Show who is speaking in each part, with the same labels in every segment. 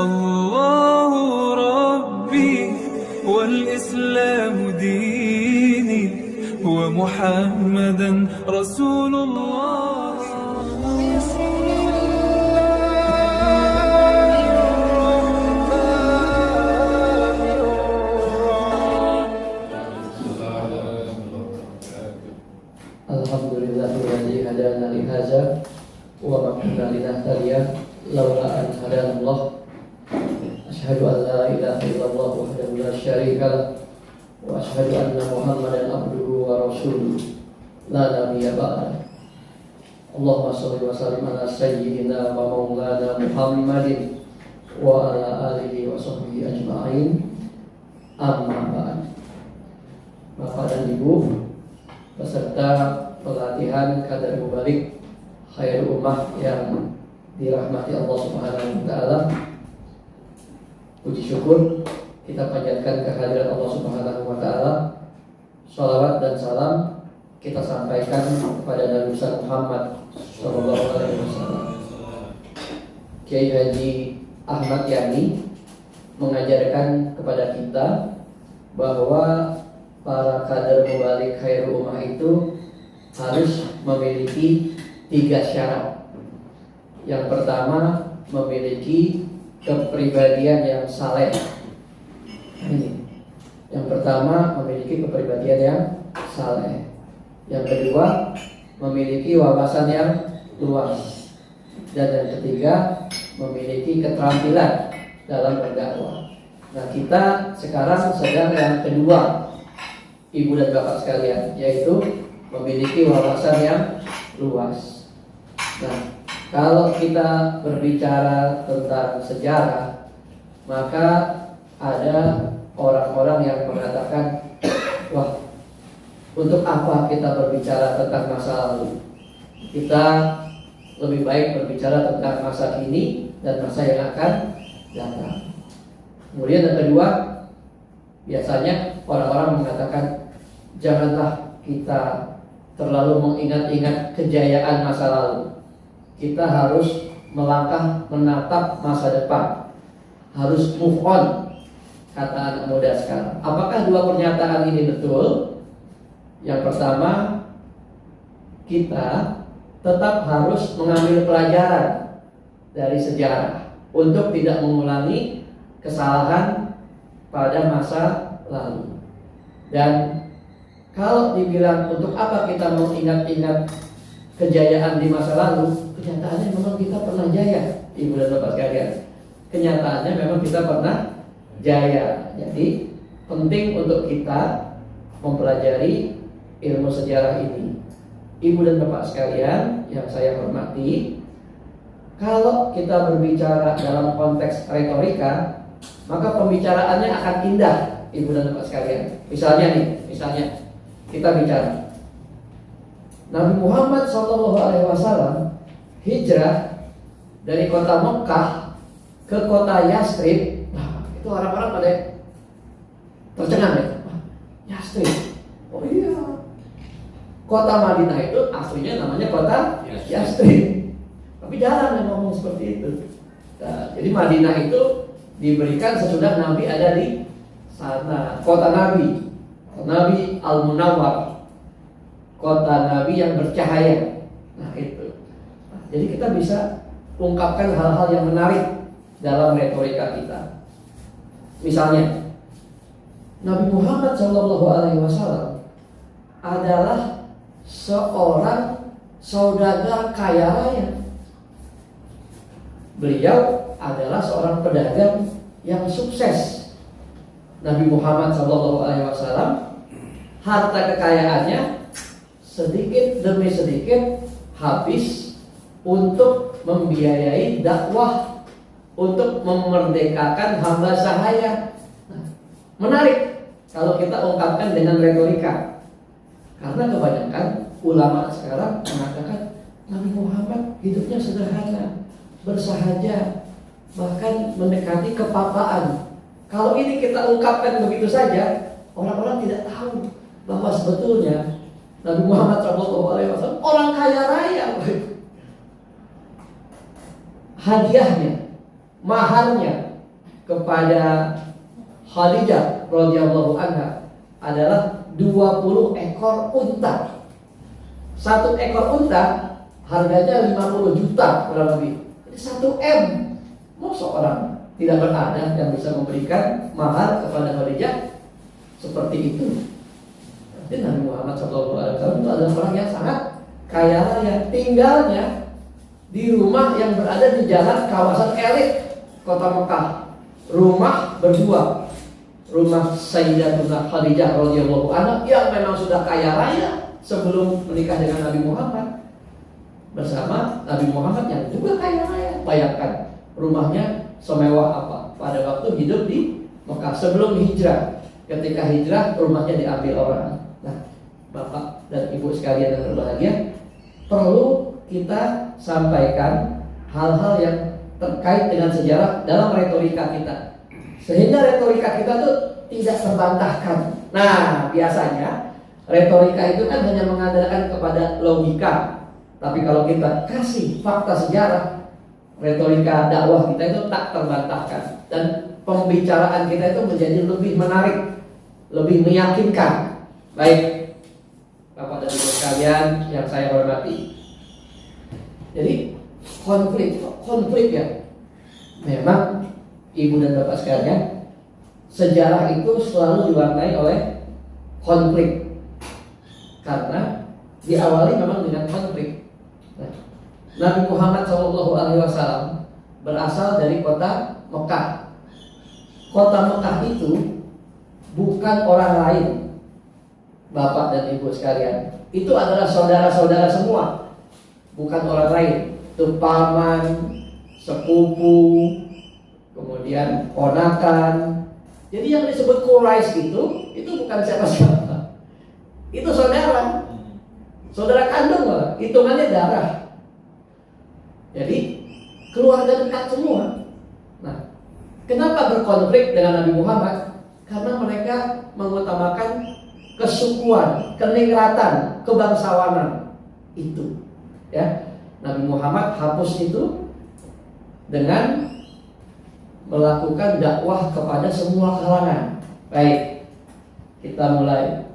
Speaker 1: الله ربي والإسلام ديني ومحمدا رسول الله.
Speaker 2: Alhamdulillahilladzi hadana li hadza wa ma kunna linahtadiya laula an hadana Allah. Asyhadu an la ilaha illallah wahdahu la syarika lah wa asyhadu anna Muhammadan abduhu wa rasuluh la nabiyya ba'da. Allahumma shalli wa sallim ala sayyidina wa maulana Muhammadin wa ala alihi wa sahbihi ajma'in. Amma ba'd. Bapak dan Ibu peserta pelatihan Qadar Mubalik Khairul Ummah yang dirahmati Allah Subhanahu wa taala. Puji syukur kita panjatkan kehadiran Allah Subhanahu wa taala. Shalawat dan salam kita sampaikan kepada Nabi besar Muhammad sallallahu alaihi wasallam. Kiai Haji Ahmad Yani mengajarkan kepada kita bahwa para kader mubalik khairul ummah itu harus memiliki 3 syarat. Yang pertama, memiliki kepribadian yang saleh. Ini. Yang pertama, memiliki kepribadian yang saleh. Yang kedua, memiliki wawasan yang luas. Dan yang ketiga, memiliki keterampilan dalam berdakwah. Nah, kita sekarang sedang yang kedua, Ibu dan Bapak sekalian, yaitu memiliki wawasan yang luas. Nah, kalau kita berbicara tentang sejarah, maka ada orang-orang yang mengatakan, wah, untuk apa kita berbicara tentang masa lalu? Kita lebih baik berbicara tentang masa kini dan masa yang akan datang. Kemudian yang kedua, biasanya orang-orang mengatakan, janganlah kita terlalu mengingat-ingat kejayaan masa lalu. Kita harus melangkah menatap masa depan. Harus move on, kata anak muda sekarang. Apakah dua pernyataan ini betul? Yang pertama, kita tetap harus mengambil pelajaran dari sejarah untuk tidak mengulangi kesalahan pada masa lalu. Dan kalau dibilang untuk apa kita mengingat-ingat kejayaan di masa lalu, kenyataannya memang kita pernah jaya, Ibu dan Bapak sekalian. Kenyataannya memang kita pernah jaya. Jadi penting untuk kita mempelajari ilmu sejarah ini. Ibu dan Bapak sekalian yang saya hormati, kalau kita berbicara dalam konteks retorika, maka pembicaraannya akan indah, Ibu dan Bapak sekalian. Misalnya kita bicara Nabi Muhammad SAW hijrah dari kota Mekah ke kota Yastrib. Nah, itu orang-orang pada tercengang ya. Yastrib, oh iya, kota Madinah itu aslinya namanya kota Yastrib. Tapi jarang yang ngomong seperti itu. Nah, jadi Madinah itu diberikan sesudah Nabi ada di sana. Kota Nabi Al-Munawwar, kota Nabi yang bercahaya. Nah itu. Nah, jadi kita bisa ungkapkan hal-hal yang menarik dalam retorika kita. Misalnya, Nabi Muhammad SAW adalah seorang saudagar kaya raya. Beliau adalah seorang pedagang yang sukses. Nabi Muhammad SAW, harta kekayaannya sedikit demi sedikit habis untuk membiayai dakwah, untuk memerdekakan hamba sahaya. Nah, menarik kalau kita ungkapkan dengan retorika, karena kebanyakan ulama sekarang mengatakan Nabi Muhammad hidupnya sederhana, bersahaja, bahkan mendekati kepapaan. Kalau ini kita ungkapkan begitu saja, orang-orang tidak tahu bahwa sebetulnya Nabi Muhammad SAW orang kaya raya. Hadiahnya maharnya kepada Khadijah radhiyallahu anha adalah 20 ekor unta. Satu ekor unta harganya 50 juta kurang lebih. Jadi 1 M. Mau seorang tidak berada yang bisa memberikan mahar kepada Khadijah seperti itu. Jadi Nabi Muhammad SAW itu adalah orang yang sangat kaya raya, tinggalnya di rumah yang berada di jalan kawasan elit kota Mekah. Rumah berdua, rumah Sayyidatuna Khadijah radhiyallahu anha yang memang sudah kaya raya sebelum menikah dengan Nabi Muhammad, bersama Nabi Muhammad yang juga kaya raya. Bayangkan rumahnya semewah apa pada waktu hidup di Mekah sebelum hijrah. Ketika hijrah rumahnya diambil orang. Nah, Bapak dan Ibu sekalian yang berbahagia, perlu kita sampaikan hal-hal yang terkait dengan sejarah dalam retorika kita, sehingga retorika kita tuh tidak terbantahkan. Nah, biasanya retorika itu kan hanya mengandalkan kepada logika. Tapi kalau kita kasih fakta sejarah, retorika dakwah kita itu tak terbantahkan, dan pembicaraan kita itu menjadi lebih menarik, lebih meyakinkan. Baik, Bapak dan Ibu sekalian yang saya hormati. Jadi konflik ya. Memang Ibu dan Bapak sekalian, sejarah itu selalu diwarnai oleh konflik. Karena diawali memang dengan konflik. Nah, Nabi Muhammad SAW berasal dari kota Mekah. Kota Mekah itu bukan orang lain, Bapak dan Ibu sekalian. Itu adalah saudara-saudara semua, bukan orang lain. Itu paman, sepupu, kemudian ponakan. Jadi yang disebut Quraisy itu bukan siapa-siapa. Itu saudara, saudara kandung malah, hitungannya darah. Jadi keluarga dekat semua. Nah, kenapa berkonflik dengan Nabi Muhammad? Karena mereka mengutamakan kesukuan, keningratan, kebangsawanan itu. Ya, Nabi Muhammad hapus itu dengan melakukan dakwah kepada semua kalangan. Baik, kita mulai.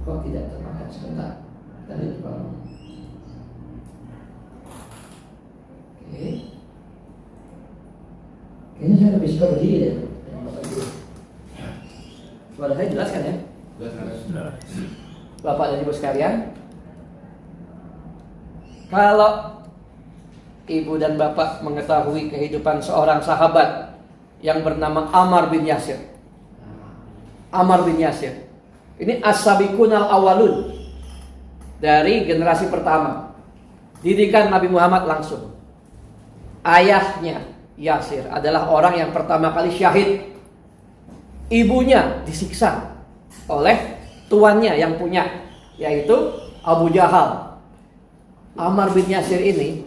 Speaker 2: Kok tidak termakan sebentar? Tadi dibangun. Oke. Kayaknya saya lebih suka berdiri deh. Suara saya jelas kan ya? Bapak dan Ibu sekalian, kalau Ibu dan Bapak mengetahui kehidupan seorang sahabat yang bernama Ammar bin Yasir. Ammar bin Yasir ini as-sabiqun al-awwalun, dari generasi pertama. Didikan Nabi Muhammad langsung. Ayahnya Yasir adalah orang yang pertama kali syahid. Ibunya disiksa oleh tuannya yang punya, yaitu Abu Jahal. Ammar bin Yasir ini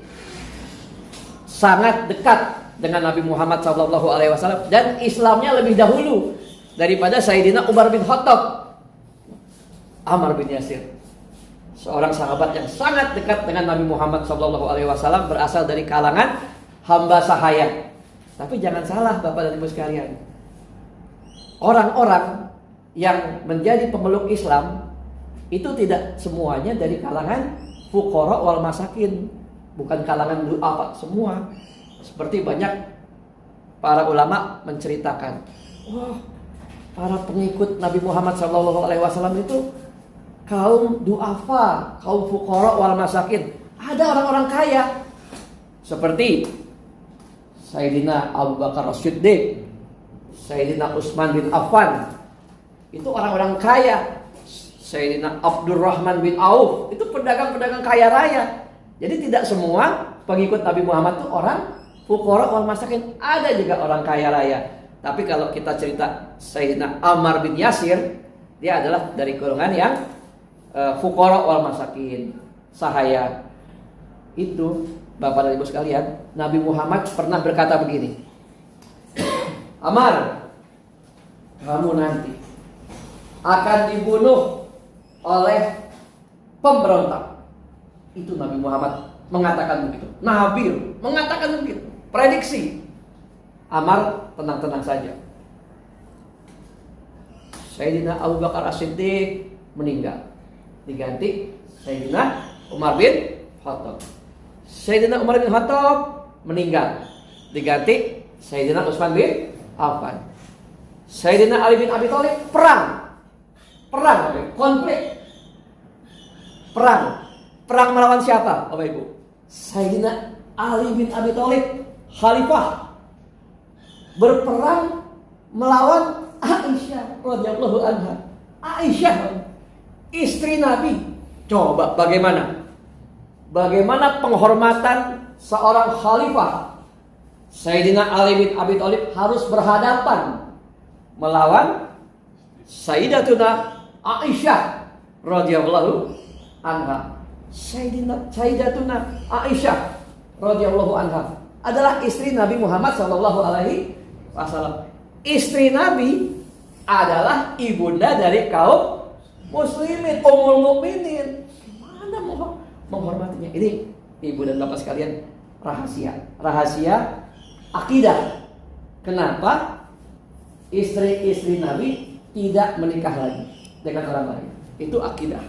Speaker 2: sangat dekat dengan Nabi Muhammad SAW, dan Islamnya lebih dahulu daripada Sayyidina Umar bin Khattab. Ammar bin Yasir, seorang sahabat yang sangat dekat dengan Nabi Muhammad SAW, berasal dari kalangan hamba sahaya. Tapi jangan salah Bapak dan Ibu sekalian, orang-orang yang menjadi pemeluk Islam itu tidak semuanya dari kalangan fuqara wal masakin, bukan kalangan du'afa semua. Seperti banyak para ulama menceritakan, wah, para pengikut Nabi Muhammad SAW itu kaum du'afa, kaum fuqara wal masakin. Ada orang-orang kaya seperti Sayyidina Abu Bakar As-Siddiq, Sayyidina Utsman bin Affan, itu orang-orang kaya. Sayyidina Abdurrahman bin Auf, itu pedagang-pedagang kaya raya. Jadi tidak semua pengikut Nabi Muhammad itu orang fuqara wal masakin, ada juga orang kaya raya. Tapi kalau kita cerita Sayyidina Ammar bin Yasir, dia adalah dari golongan yang fuqara wal masakin, sahaya. Itu Bapak dan Ibu sekalian, Nabi Muhammad pernah berkata begini, Ammar, kamu nanti akan dibunuh oleh pemberontak. Itu Nabi Muhammad mengatakan begitu. Nabi mengatakan begitu. Prediksi. Amar, tenang-tenang saja. Sayyidina Abu Bakar As-Siddiq meninggal. Diganti Sayyidina Umar bin Khattab. Sayyidina Umar bin Khattab meninggal. Diganti Sayyidina Utsman bin Affan. Sayyidina Ali bin Abi Thalib perang, konflik. Perang melawan siapa, Bapak Ibu? Sayyidina Ali bin Abi Thalib, khalifah, berperang melawan Aisyah radhiyallahu anha. Aisyah, istri Nabi. Coba bagaimana penghormatan seorang khalifah? Sayyidina Ali bin Abi Thalib harus berhadapan melawan Sayyidatuna Aisyah radhiyallahu anha. Sayyidatuna Aisyah radhiyallahu anha adalah istri Nabi Muhammad sallallahu alaihi wasallam. Istri Nabi adalah ibunda dari kaum muslimin, ummul mukminin. Gimana menghormatinya? Ini Ibu dan Bapak sekalian, rahasia akidah. Kenapa istri-istri Nabi tidak menikah lagi dengan orang lain? Itu akidah.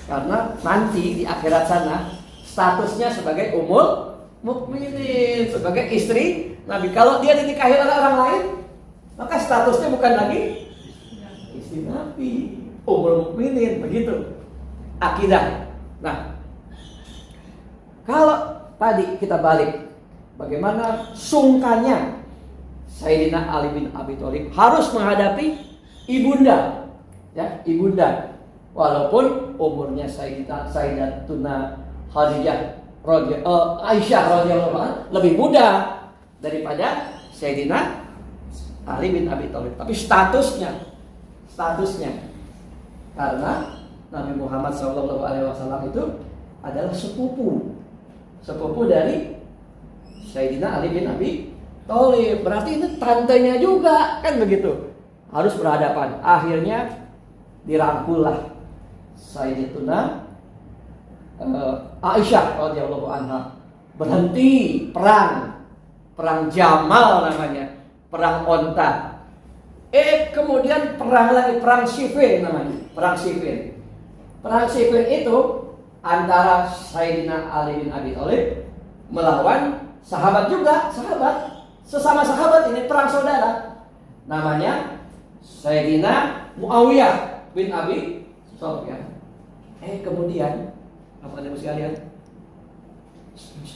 Speaker 2: Karena nanti di akhirat sana statusnya sebagai ummul mukminin, sebagai istri Nabi. Kalau dia dinikahi oleh orang lain, maka statusnya bukan lagi istri Nabi, ummul mukminin, begitu akidah. Nah, kalau tadi kita balik, bagaimana sungkannya Sayyidina Ali bin Abi Thalib harus menghadapi ibunda, ya, ibunda. Walaupun umurnya Sayyidatuna Khadijah Aisyah radhiyallahu anha lebih muda daripada Sayyidina Ali bin Abi Thalib, tapi statusnya karena Nabi Muhammad SAW itu adalah sepupu dari Sayyidina Ali bin Abi Thalib. Berarti ini tantenya juga, kan begitu. Harus berhadapan. Akhirnya dirangkullah Sayyidatuna Aisyah radhiyallahu anha, berhenti perang Jamal namanya, perang onta. Kemudian perang Siffin namanya, perang Siffin. Perang Siffin itu antara Sayyidina Ali bin Abi Thalib melawan sahabat juga, sesama sahabat, ini perang saudara. Namanya Sayyidina Muawiyah bin Abi Sufyan. Kemudian apa Anda sekalian?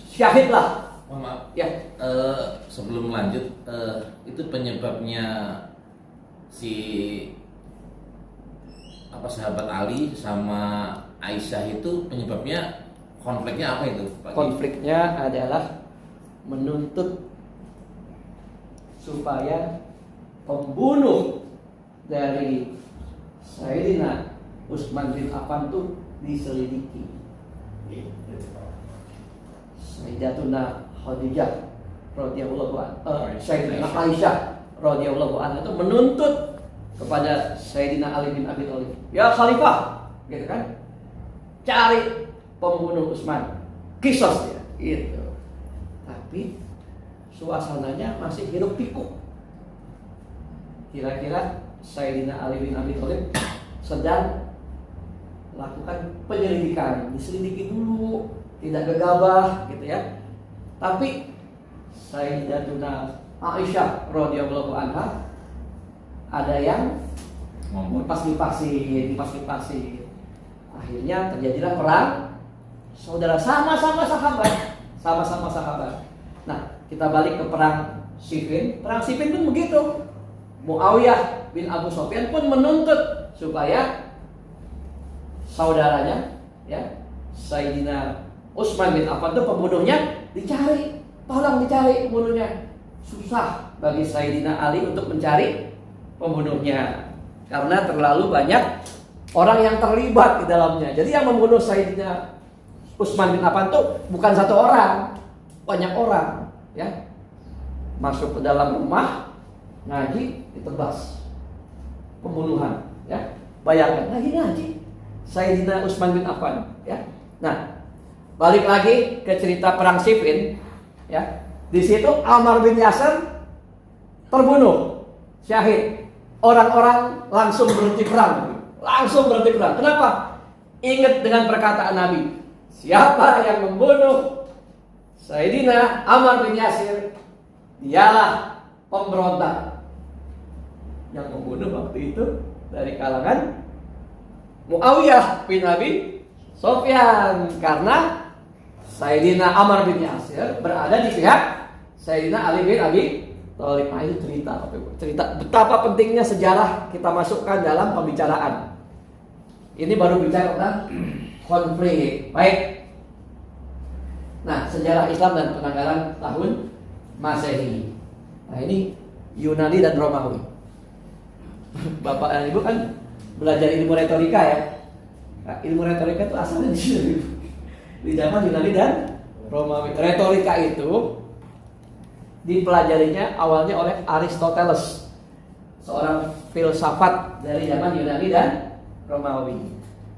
Speaker 2: Syahidlah.
Speaker 3: Mohon maaf.
Speaker 2: Ya.
Speaker 3: Sebelum lanjut, itu penyebabnya si sahabat Ali sama Aisyah itu penyebabnya konfliknya apa itu, Pak?
Speaker 2: Konfliknya adalah menuntut supaya pembunuh dari Sayyidina Utsman bin Affan itu diselidiki. Sayyidatuna Khadijah radhiyallahu anha, Sayyidatuna Aisyah radhiyallahu anha itu menuntut kepada Sayyidina Ali bin Abi Thalib, ya khalifah, gitu kan? Cari pembunuh Utsman, kisos dia, gitu. Tapi suasananya masih hiruk pikuk. Kira-kira Sayyidina Ali bin Abi Thalib sedang lakukan penyelidikan, diselidiki dulu, tidak gegabah, gitu ya. Tapi Sayyidatuna Aisyah radhiyallahu anha ada yang dipasi. Akhirnya terjadilah perang saudara, sama-sama sahabat. Nah, kita balik ke perang Siffin. Perang Siffin pun begitu. Muawiyah bin Abu Sufyan pun menuntut supaya saudaranya, ya, Sayyidina Utsman bin Affan itu pembunuhnya dicari, tolong dicari pembunuhnya. Susah bagi Sayyidina Ali untuk mencari pembunuhnya karena terlalu banyak orang yang terlibat di dalamnya. Jadi yang membunuh Sayyidina Utsman bin Affan itu bukan satu orang, banyak orang, ya. Masuk ke dalam rumah, ngaji, ditebas, pembunuhan, ya. Bayangkan lagi ngaji Sayyidina Utsman bin Affan, ya. Nah, balik lagi ke cerita perang Siffin, ya. Di situ Ammar bin Yasir terbunuh, syahid. Orang-orang langsung berhenti perang. Kenapa? Ingat dengan perkataan Nabi. Siapa yang membunuh Sayyidina Ammar bin Yasir, dialah pemberontak. Yang membunuh waktu itu dari kalangan Muawiyah bin Abi Sufyan, karena Sayyidina Ammar bin Yasir berada di pihak Sayyidina Ali bin Abi Thalib. Nah, itu cerita betapa pentingnya sejarah kita masukkan dalam pembicaraan. Ini baru bicara tentang konflik. Baik. Nah, sejarah Islam dan penanggalan tahun Masehi. Nah, ini Yunani dan Romawi. Bapak dan Ibu kan belajar ilmu retorika ya. Nah, ilmu retorika itu asalnya di sini. Di zaman Yunani dan Romawi. Retorika itu dipelajarinya awalnya oleh Aristoteles, seorang filsafat dari zaman Yunani dan Romawi.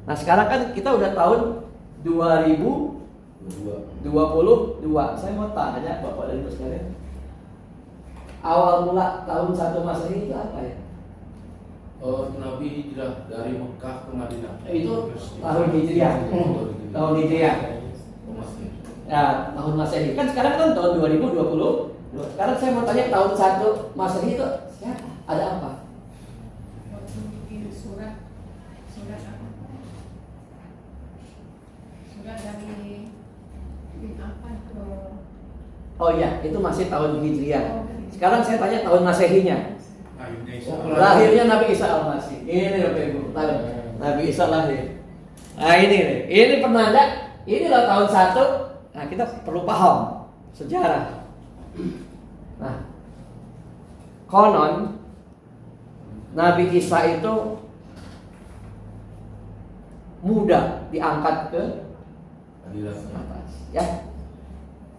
Speaker 2: Nah, sekarang kan kita udah tahun 2022. Saya mau tanya Bapak dan Ibu sekalian, awal mula tahun 1 Masehi itu apa ya?
Speaker 3: Nabi hijrah dari Mekah ke Madinah.
Speaker 2: Itu tahun Hijriah. Tahun Hijriah. Ya, tahun Masehi. Kan sekarang kan tahun 2020. Sekarang saya mau tanya tahun 1 Masehi itu siapa? Ada apa?
Speaker 4: Waktu bikin surat apa? Surat dari apa itu?
Speaker 2: Oh iya, itu masih tahun Hijriah. Sekarang saya tanya tahun Masehinya. Lahirnya Nabi Isa Al-Masih. Ini Bapak Ibu, tahu. Nabi Isa lahir. Nah, ini penanda. Inilah tahun 1. Nah, kita perlu paham sejarah. Nah, konon Nabi Isa itu muda diangkat ke atas, ya.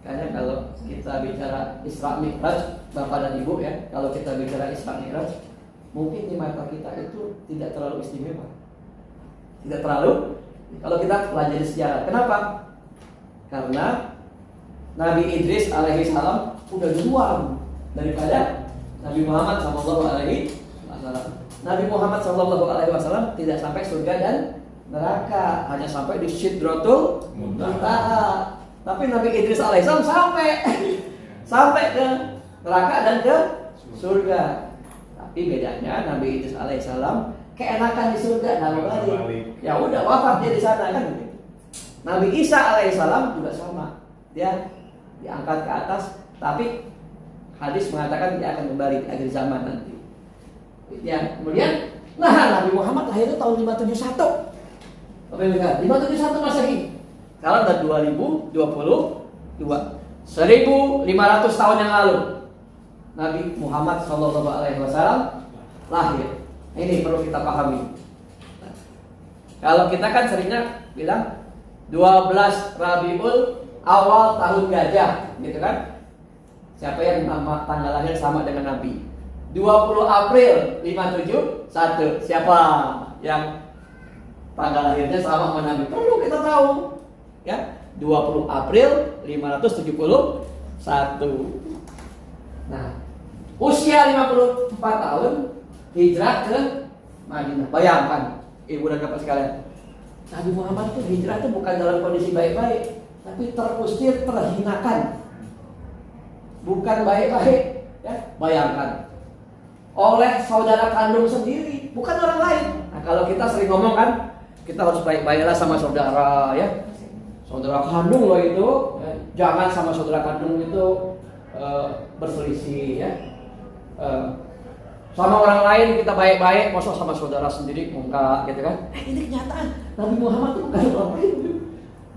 Speaker 2: Karena kalau kita bicara Isra Mi'raj, Bapak dan Ibu ya, kalau kita bicara Isra Mi'raj, mungkin di mata kita itu tidak terlalu istimewa. Tidak terlalu, kalau kita pelajari sejarah. Kenapa? Karena Nabi Idris alaihi salam udah duluan daripada Nabi Muhammad sallallahu alaihi wasallam. Nabi Muhammad sallallahu alaihi wasallam tidak sampai surga dan neraka, hanya sampai di Sidratul Muntaha. Tapi Nabi Idris alaihissalam sampai ke neraka dan ke surga. Tapi bedanya Nabi Idris alaihissalam keenakan di surga dan balik. Ya udah wafat dia di sana kan. Nabi Isa alaihissalam juga sama. Dia diangkat ke atas, tapi hadis mengatakan dia akan kembali di akhir zaman nanti. Ya, kemudian Nabi Muhammad lahir itu tahun 571. Apa yang 571 Masehi. Sekarang udah 2022. 1500 tahun yang lalu Nabi Muhammad SAW lahir. Ini perlu kita pahami. Kalau kita kan seringnya bilang 12 Rabiul Awal tahun gajah, gitu kan? Siapa yang nama tanggal lahir sama dengan Nabi? 20 April 571. Siapa yang tanggal lahirnya sama dengan Nabi? Perlu kita tahu. Ya, 20 April 571. Nah, usia 54 tahun hijrah ke Madinah. Bayangkan, Ibu dan Bapak sekalian, Nabi Muhammad itu hijrah itu bukan dalam kondisi baik-baik, tapi terusir, terhinakan. Bukan baik-baik, ya. Bayangkan, oleh saudara kandung sendiri, bukan orang lain. Nah, kalau kita sering ngomong kan, kita harus baik-baiklah sama saudara, ya. Saudara kandung loh itu, ya. Jangan sama saudara kandung itu berselisih, ya. Sama orang lain kita baik-baik, masa sama saudara sendiri enggak, gitu kan? Ini kenyataan. Nabi Muhammad itu bukan orang lain.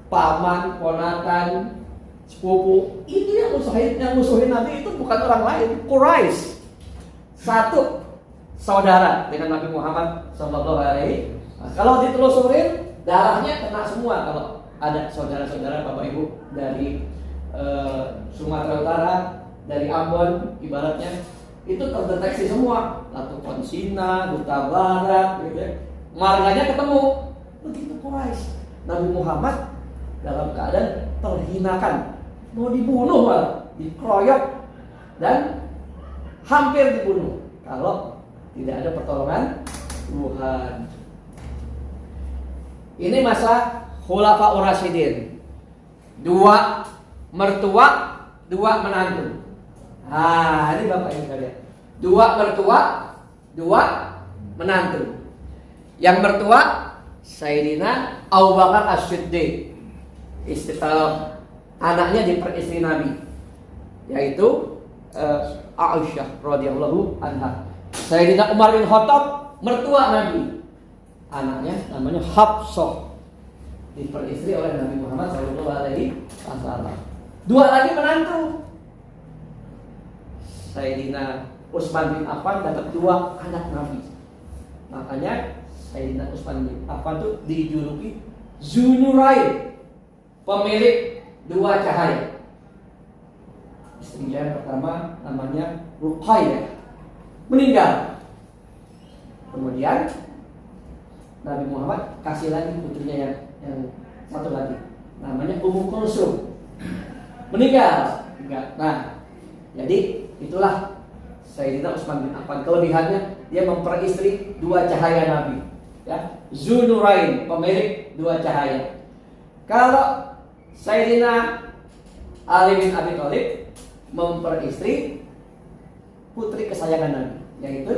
Speaker 2: Paman, ponakan, sepupu, ini yang musuhin Nabi itu bukan orang lain. Quraisy. Satu saudara dengan Nabi Muhammad sallallahu alaihi wasallam. Kalau ditelusurin, darahnya kena semua. Kalau ada saudara-saudara Bapak Ibu dari Sumatera Utara, dari Ambon ibaratnya, itu terdeteksi semua. Latu Konsina, Duta Barat, gitu ya. Marganya ketemu. Begitu Quraisy. Nabi Muhammad dalam keadaan terhinakan, mau dibunuh malah, dikeroyok dan hampir dibunuh kalau tidak ada pertolongan Tuhan. Ini masa Khulafaur Rasyidin. 2 mertua, 2 menantu. Ini Bapak Ibu sekalian. 2 mertua, 2 menantu. Yang mertua Sayyidina Abu Bakar As-Siddiq. Anaknya diperistri Nabi, yaitu Aisyah radhiyallahu anha. Sayyidina Umar bin Khattab mertua Nabi. Anaknya namanya Hafsah, diperistri oleh Nabi Muhammad SAW. 2 lagi menantu. Sayyidina Utsman bin Affan dapat 2 anak Nabi. Makanya Sayyidina Utsman bin Affan itu dijuluki Zunurain, pemilik 2 cahaya. Istrinya yang pertama namanya Ruqayyah, meninggal. Kemudian Nabi Muhammad kasih lagi putrinya yang satu lagi, namanya Ummu Kulsum, meninggal. Nah, jadi itulah Sayyidina Utsman bin Affan. Kelebihannya dia memperistri 2 cahaya Nabi, ya, Zunurain, pemilik 2 cahaya. Kalau Sayyidina Ali bin Abi Thalib memperistri putri kesayangan Nabi, yaitu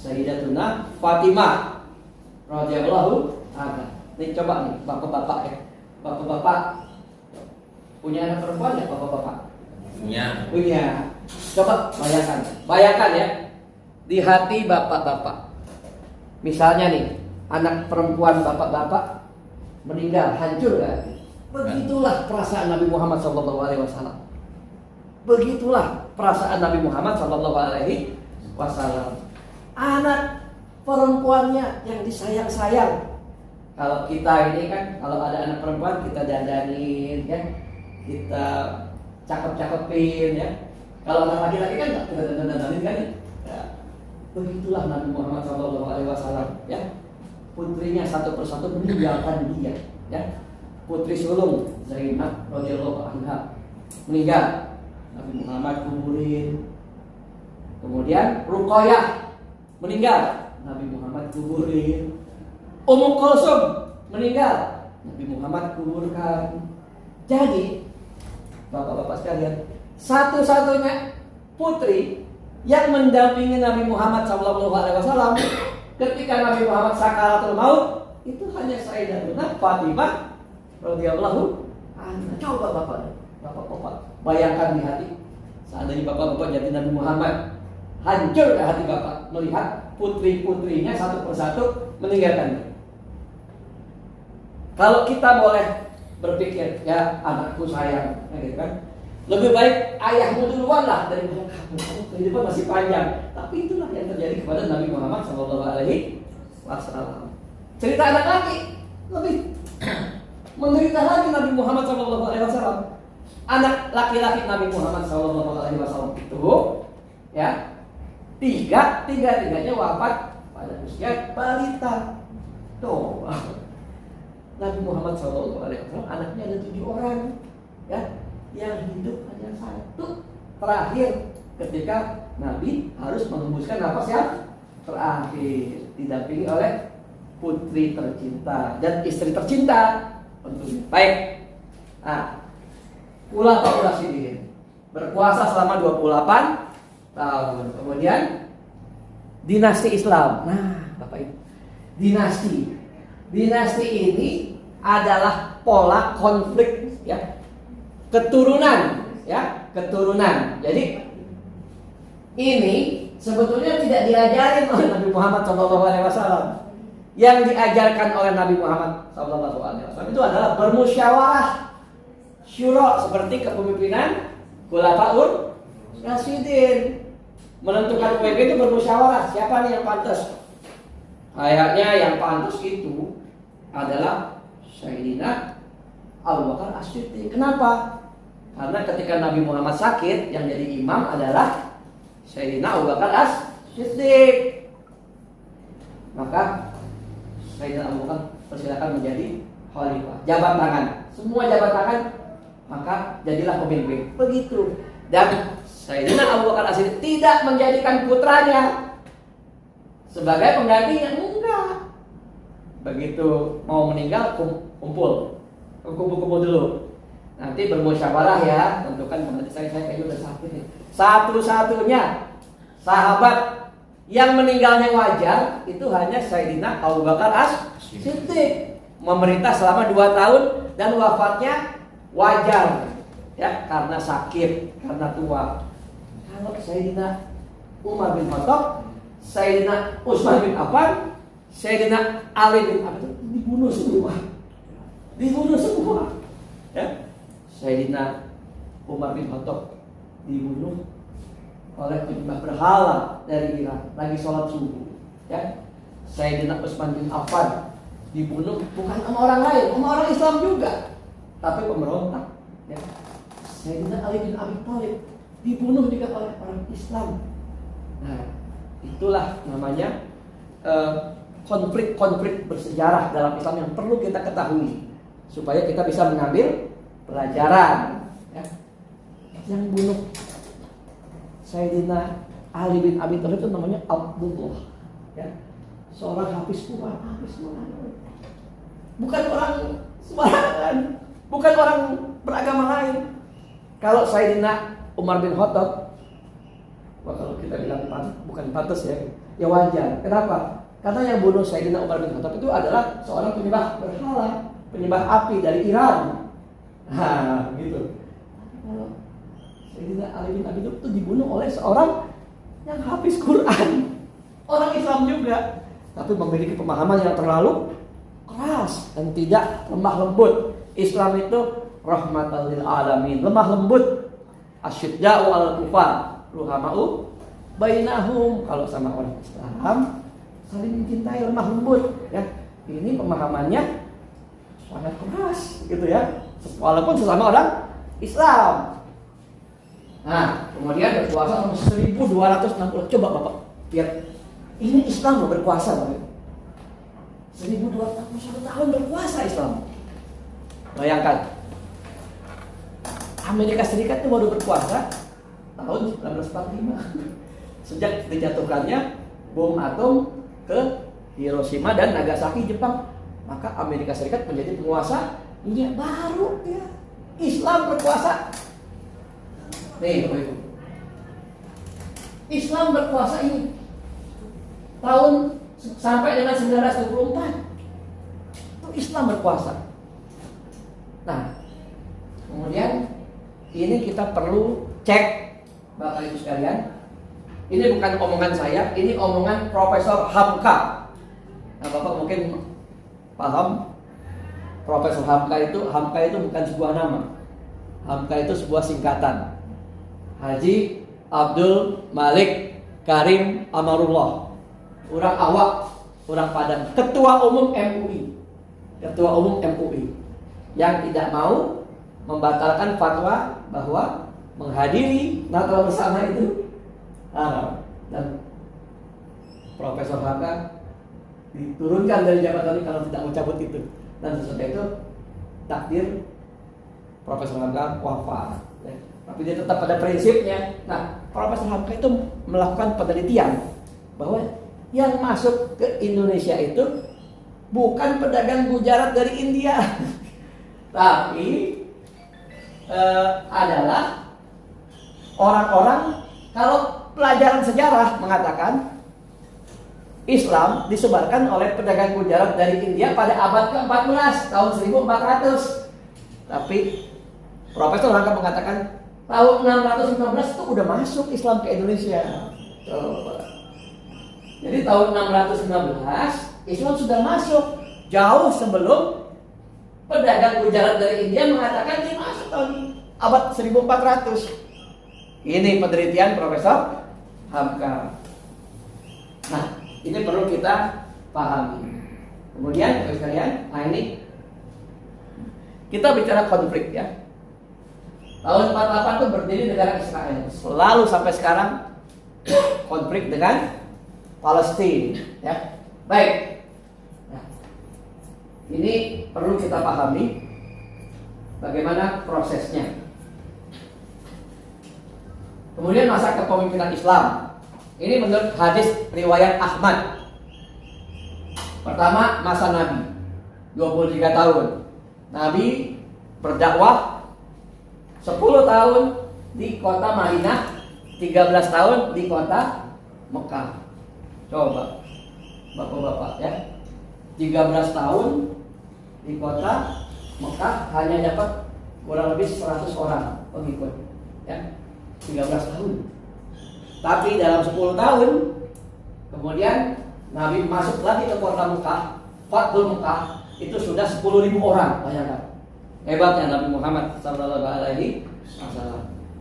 Speaker 2: Sayyidatuna Fatimah radhiyallahu anha. Nih coba nih bapak-bapak ya. Bapak-bapak punya anak perempuan ya bapak-bapak? Punya. Coba bayangkan ya. Di hati bapak-bapak. Misalnya nih, anak perempuan bapak-bapak meninggal, hancur kan? Begitulah perasaan Nabi Muhammad SAW. Begitulah perasaan Nabi Muhammad SAW. Anak perempuannya yang disayang-sayang. Kalau kita ini kan, kalau ada anak perempuan kita dandanin, kan, kita cakep-cakepin, ya. Kalau anak laki-laki kan nggak kita dandanin kan? Ya. Begitulah Nabi Muhammad SAW, ya. Putrinya satu persatu meninggalkan dia, ya. Putri sulung Zainab radhiyallahu anha meninggal, Nabi Muhammad kuburin. Kemudian Ruqayyah meninggal, Nabi Muhammad kuburin. Ummu Kulsum meninggal, Nabi Muhammad kuburkan. Jadi bapak-bapak sekalian, satu-satunya putri yang mendampingi Nabi Muhammad SAW ketika Nabi Muhammad sakaratul maut itu hanya Sayyidatuna Fatimah radhiyallahu anha. Coba bapak-bapak bayangkan di hati, seandainya bapak-bapak jadi Nabi Muhammad, hancur ke hati bapak melihat putri-putrinya satu persatu meninggalkan. Kalau kita boleh berpikir, ya anakku sayang, gitu kan, lebih baik ayahmu duluan lah daripada kamu. Kehidupan masih panjang. Tapi itulah yang terjadi kepada Nabi Muhammad SAW. Cerita anak lagi lebih menderita lagi Nabi Muhammad SAW. Anak laki-laki Nabi Muhammad SAW itu, ya, tiga-tiganya wafat pada usia balita. Tuh, Nabi Muhammad SAW anaknya ada 7 orang, ya, yang hidup hanya 1 terakhir ketika Nabi harus mengembuskan nafas yang terakhir, didampingi oleh putri tercinta dan istri tercinta tentunya. Baik. Nah, Khulafaur Rasyidin berkuasa selama 28 tahun. Kemudian dinasti Islam. Nah, Bapak Ibu, dinasti ini adalah pola konflik, ya, keturunan. Jadi ini sebetulnya tidak diajarin oleh Nabi Muhammad SAW. Yang diajarkan oleh Nabi Muhammad SAW itu adalah bermusyawarah, syura, seperti kepemimpinan Khulafaur Rasyidin. Menentukan pemimpin itu bermusyawarah, siapa nih yang pantas. Kayaknya yang pantas itu adalah Sayyidina Abu Bakar As-Siddiq. Kenapa? Karena ketika Nabi Muhammad sakit, yang jadi imam adalah Sayyidina Abu Bakar As-Siddiq. Maka Sayyidina Abu Bakar persilakan menjadi khalifah, jabat tangan semua jabat tangan, maka jadilah pemimpin. Begitu. Dan Sayyidina Abu Bakar As-Siddiq tidak menjadikan putranya sebagai penggantinya, enggak. Begitu mau meninggal kumpul dulu. Nanti bermusyawarah ya, tentukan pengganti saya kayaknya udah sakit nih. Satu-satunya sahabat yang meninggalnya wajar itu hanya Sayyidina Abu Bakar As-Siddiq, memerintah selama 2 tahun dan wafatnya wajar ya, karena sakit, karena tua. Kalau Sayyidina Umar bin Khattab, Sayyidina Utsman bin Affan, Sayyidina Ali bin Abi Thalib dibunuh semua ya. Sayyidina Umar bin Khattab dibunuh oleh penyembah berhala dari Iran lagi sholat subuh ya. Sayyidina Utsman bin Affan dibunuh bukan sama orang lain, sama orang Islam juga, tapi pemberontak ya. Sayyidina Ali bin Abi Thalib dibunuh juga oleh orang Islam. Nah, itulah namanya konflik-konflik bersejarah dalam Islam yang perlu kita ketahui supaya kita bisa mengambil pelajaran ya. Yang bunuh Sayyidina Ali bin Abi Thalib itu namanya Abdullah ya. Seorang hafiz Quran, bukan orang sembarangan, bukan orang beragama lain. Kalau Sayyidina Umar bin Khattab, kalau kita bilang bukan pantas ya, ya wajar. Kenapa? Karena yang bunuh Sayyidina Umar bin Khattab itu adalah seorang penyembah berhala, penyembah api dari Iran. Nah, gitu. Kalau Sayyidina Ali bin Abi Thalib itu dibunuh oleh seorang yang hafiz Quran, orang Islam juga, tapi memiliki pemahaman yang terlalu keras dan tidak lemah lembut. Islam itu rahmatan lil alamin, lemah lembut. Asyidda'u 'alal kufar, ruhama'u bainahum. Kalau sama orang Islam saling mencintai, lemah lembut ya. Ini pemahamannya sangat keras gitu ya, walaupun sesama orang Islam. Nah, kemudian berkuasa 1260. Coba Bapak lihat, ini Islam berkuasa Bapak. 1261 tahun berkuasa Islam. Bayangkan, Amerika Serikat itu baru berkuasa tahun 1945. Sejak dijatuhkannya bom atom ke Hiroshima dan Nagasaki, Jepang, maka Amerika Serikat menjadi penguasa dunia baru ya. Islam berkuasa. Nih, Bapak Ibu. Islam berkuasa ini tahun sampai dengan 1924. Itu Islam berkuasa. Nah, kemudian ini kita perlu cek Bapak Ibu sekalian. Ini bukan omongan saya, ini omongan Profesor Hamka. Nah, Bapak mungkin paham Profesor Hamka itu bukan sebuah nama. Hamka itu sebuah singkatan. Haji Abdul Malik Karim Amarullah. Orang awak, orang Padang, Ketua Umum MUI. Ketua Umum MUI yang tidak mau membatalkan fatwa bahwa menghadiri Natal bersama itu haram. Dan Profesor Hamka diturunkan dari jabatan ini kalau tidak mau cabut itu. Dan sesudah itu takdir Profesor Hamka wafat. Tapi dia tetap pada prinsipnya. Nah, Profesor Hamka itu melakukan penelitian bahwa yang masuk ke Indonesia itu bukan pedagang Gujarat dari India, tapi adalah orang-orang. Kalau pelajaran sejarah mengatakan Islam disebarkan oleh pedagang Gujarat dari India pada abad ke-14 tahun 1400. Tapi Profesor Hamka mengatakan tahun 615 itu udah masuk Islam ke Indonesia. Jadi tahun 616 Islam sudah masuk, jauh sebelum pedagang Gujarat dari India mengatakan dia masuk tahun abad 1400. Ini penelitian Profesor Hamka. Nah, ini perlu kita pahami. Kemudian Bapak sekalian, nah ini kita bicara konflik ya. Tahun 48 itu berdiri negara Israel. Selalu sampai sekarang konflik dengan Palestina ya. Baik. Nah, ini perlu kita pahami bagaimana prosesnya. Kemudian masa kepemimpinan Islam. Ini menurut hadis riwayat Ahmad. Pertama, masa Nabi 23 tahun. Nabi berdakwah 10 tahun di kota Madinah, 13 tahun di kota Mekah. Coba Bapak-bapak ya, 13 tahun di kota Mekah hanya dapat kurang lebih 100 orang pengikut ya, 13 tahun. Tapi dalam 10 tahun kemudian Nabi masuk lagi ke kota Mekah, Fathul Mekah, itu sudah 10.000 orang. Bayangkan hebatnya Nabi Muhammad SAW.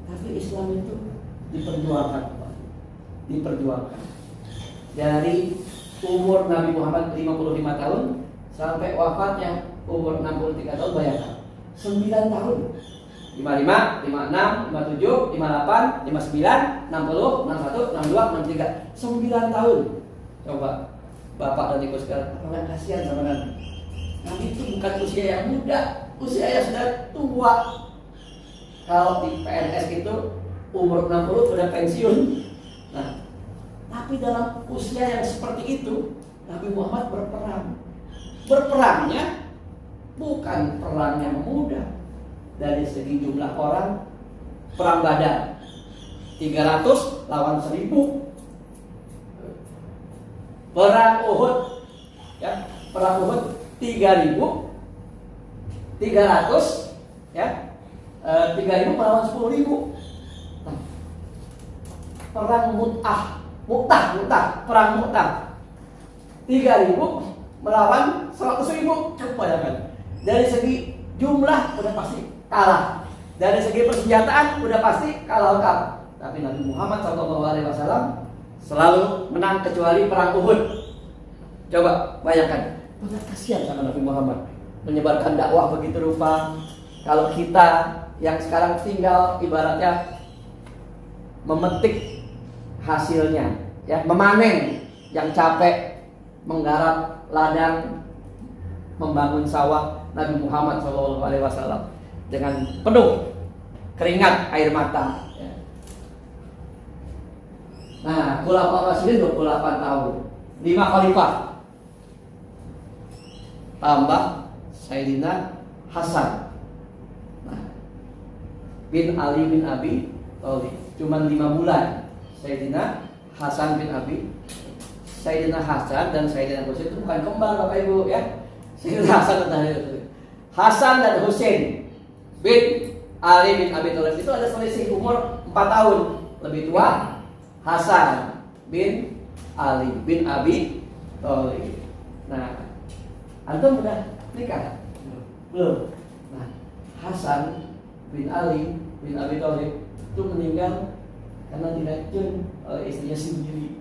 Speaker 2: Tapi Islam itu diperjuangkan, diperjuangkan. Dari umur Nabi Muhammad 55 tahun sampai wafatnya umur 63 tahun, bayangkan 9 tahun. 55, 56, 57, 58, 59, 60, 61, 62, 63, 9 tahun. Coba Bapak dan Ibu sekalian, apakah kasihan sama Nabi? Nabi itu bukan usia yang muda, usianya sudah tua. Kalau di PNS itu umur 60 sudah pensiun. Nah, tapi dalam usia yang seperti itu Nabi Muhammad berperang. Berperangnya bukan perang yang mudah. Dari segi jumlah orang, perang Badar 300 lawan 1000. Perang Uhud ya, perang Uhud 3.300 ya, 3.000 melawan 10.000. Perang Mu'tah, perang Mu'tah 3.000 melawan 100.000. Coba ya kan. Dari segi jumlah udah pasti kalah. Dari segi persenjataan udah pasti kalah lengkap. Tapi Nabi Muhammad SAW selalu menang kecuali perang Uhud. Coba bayangkan, sangat kasihan sama Nabi Muhammad menyebarkan dakwah begitu rupa. Kalau kita yang sekarang tinggal ibaratnya memetik hasilnya, ya, memanen, yang capek menggarap ladang, membangun sawah, Nabi Muhammad SAW dengan penuh keringat air mata. Ya. Nah, Khulafaur Rasyidin 28 tahun, 5 khalifah, tambah Sayyidina Hasan bin Ali bin Abi Thalib, cuman 5 bulan. Sayyidina Hasan bin Abi, Sayyidina Hasan dan Sayyidina Husain itu bukan kembar Bapak Ibu ya. Sayyidina Hasan dan Husain bin Ali bin Abi Thalib itu ada selisih umur 4 tahun lebih tua. Hasan bin Ali bin Abi Thalib. Nah, antum udah nikah? Belum. Nah, Hasan bin Ali bin Abi Thalib itu meninggal karena diracun oleh istrinya sendiri.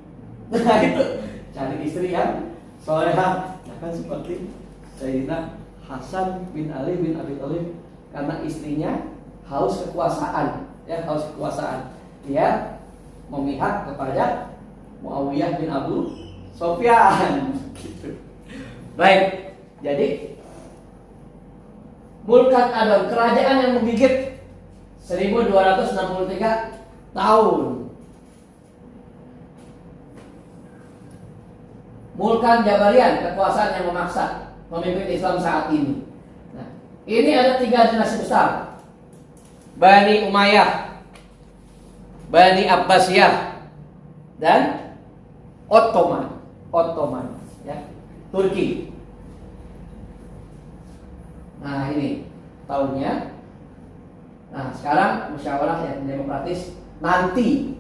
Speaker 2: Nah itu, cari istri yang solehah. Nah, kan seperti Sayyidina Hasan bin Ali bin Abi Thalib, karena istrinya haus kekuasaan, ya, haus kekuasaan. Dia memihak kepada Muawiyah bin Abu Sufyan. Gitu. Baik, jadi Mulkan Adam, kerajaan yang menggigit 1263 tahun. Mulkan Jabarian, kekuasaan yang memaksa memimpin Islam saat ini. Nah, ini ada 3 dinasti besar: Bani Umayyah, Bani Abbasiyah, dan Ottoman, ya, Turki. Nah, ini tahunnya. Nah, sekarang musyawarah yang demokratis nanti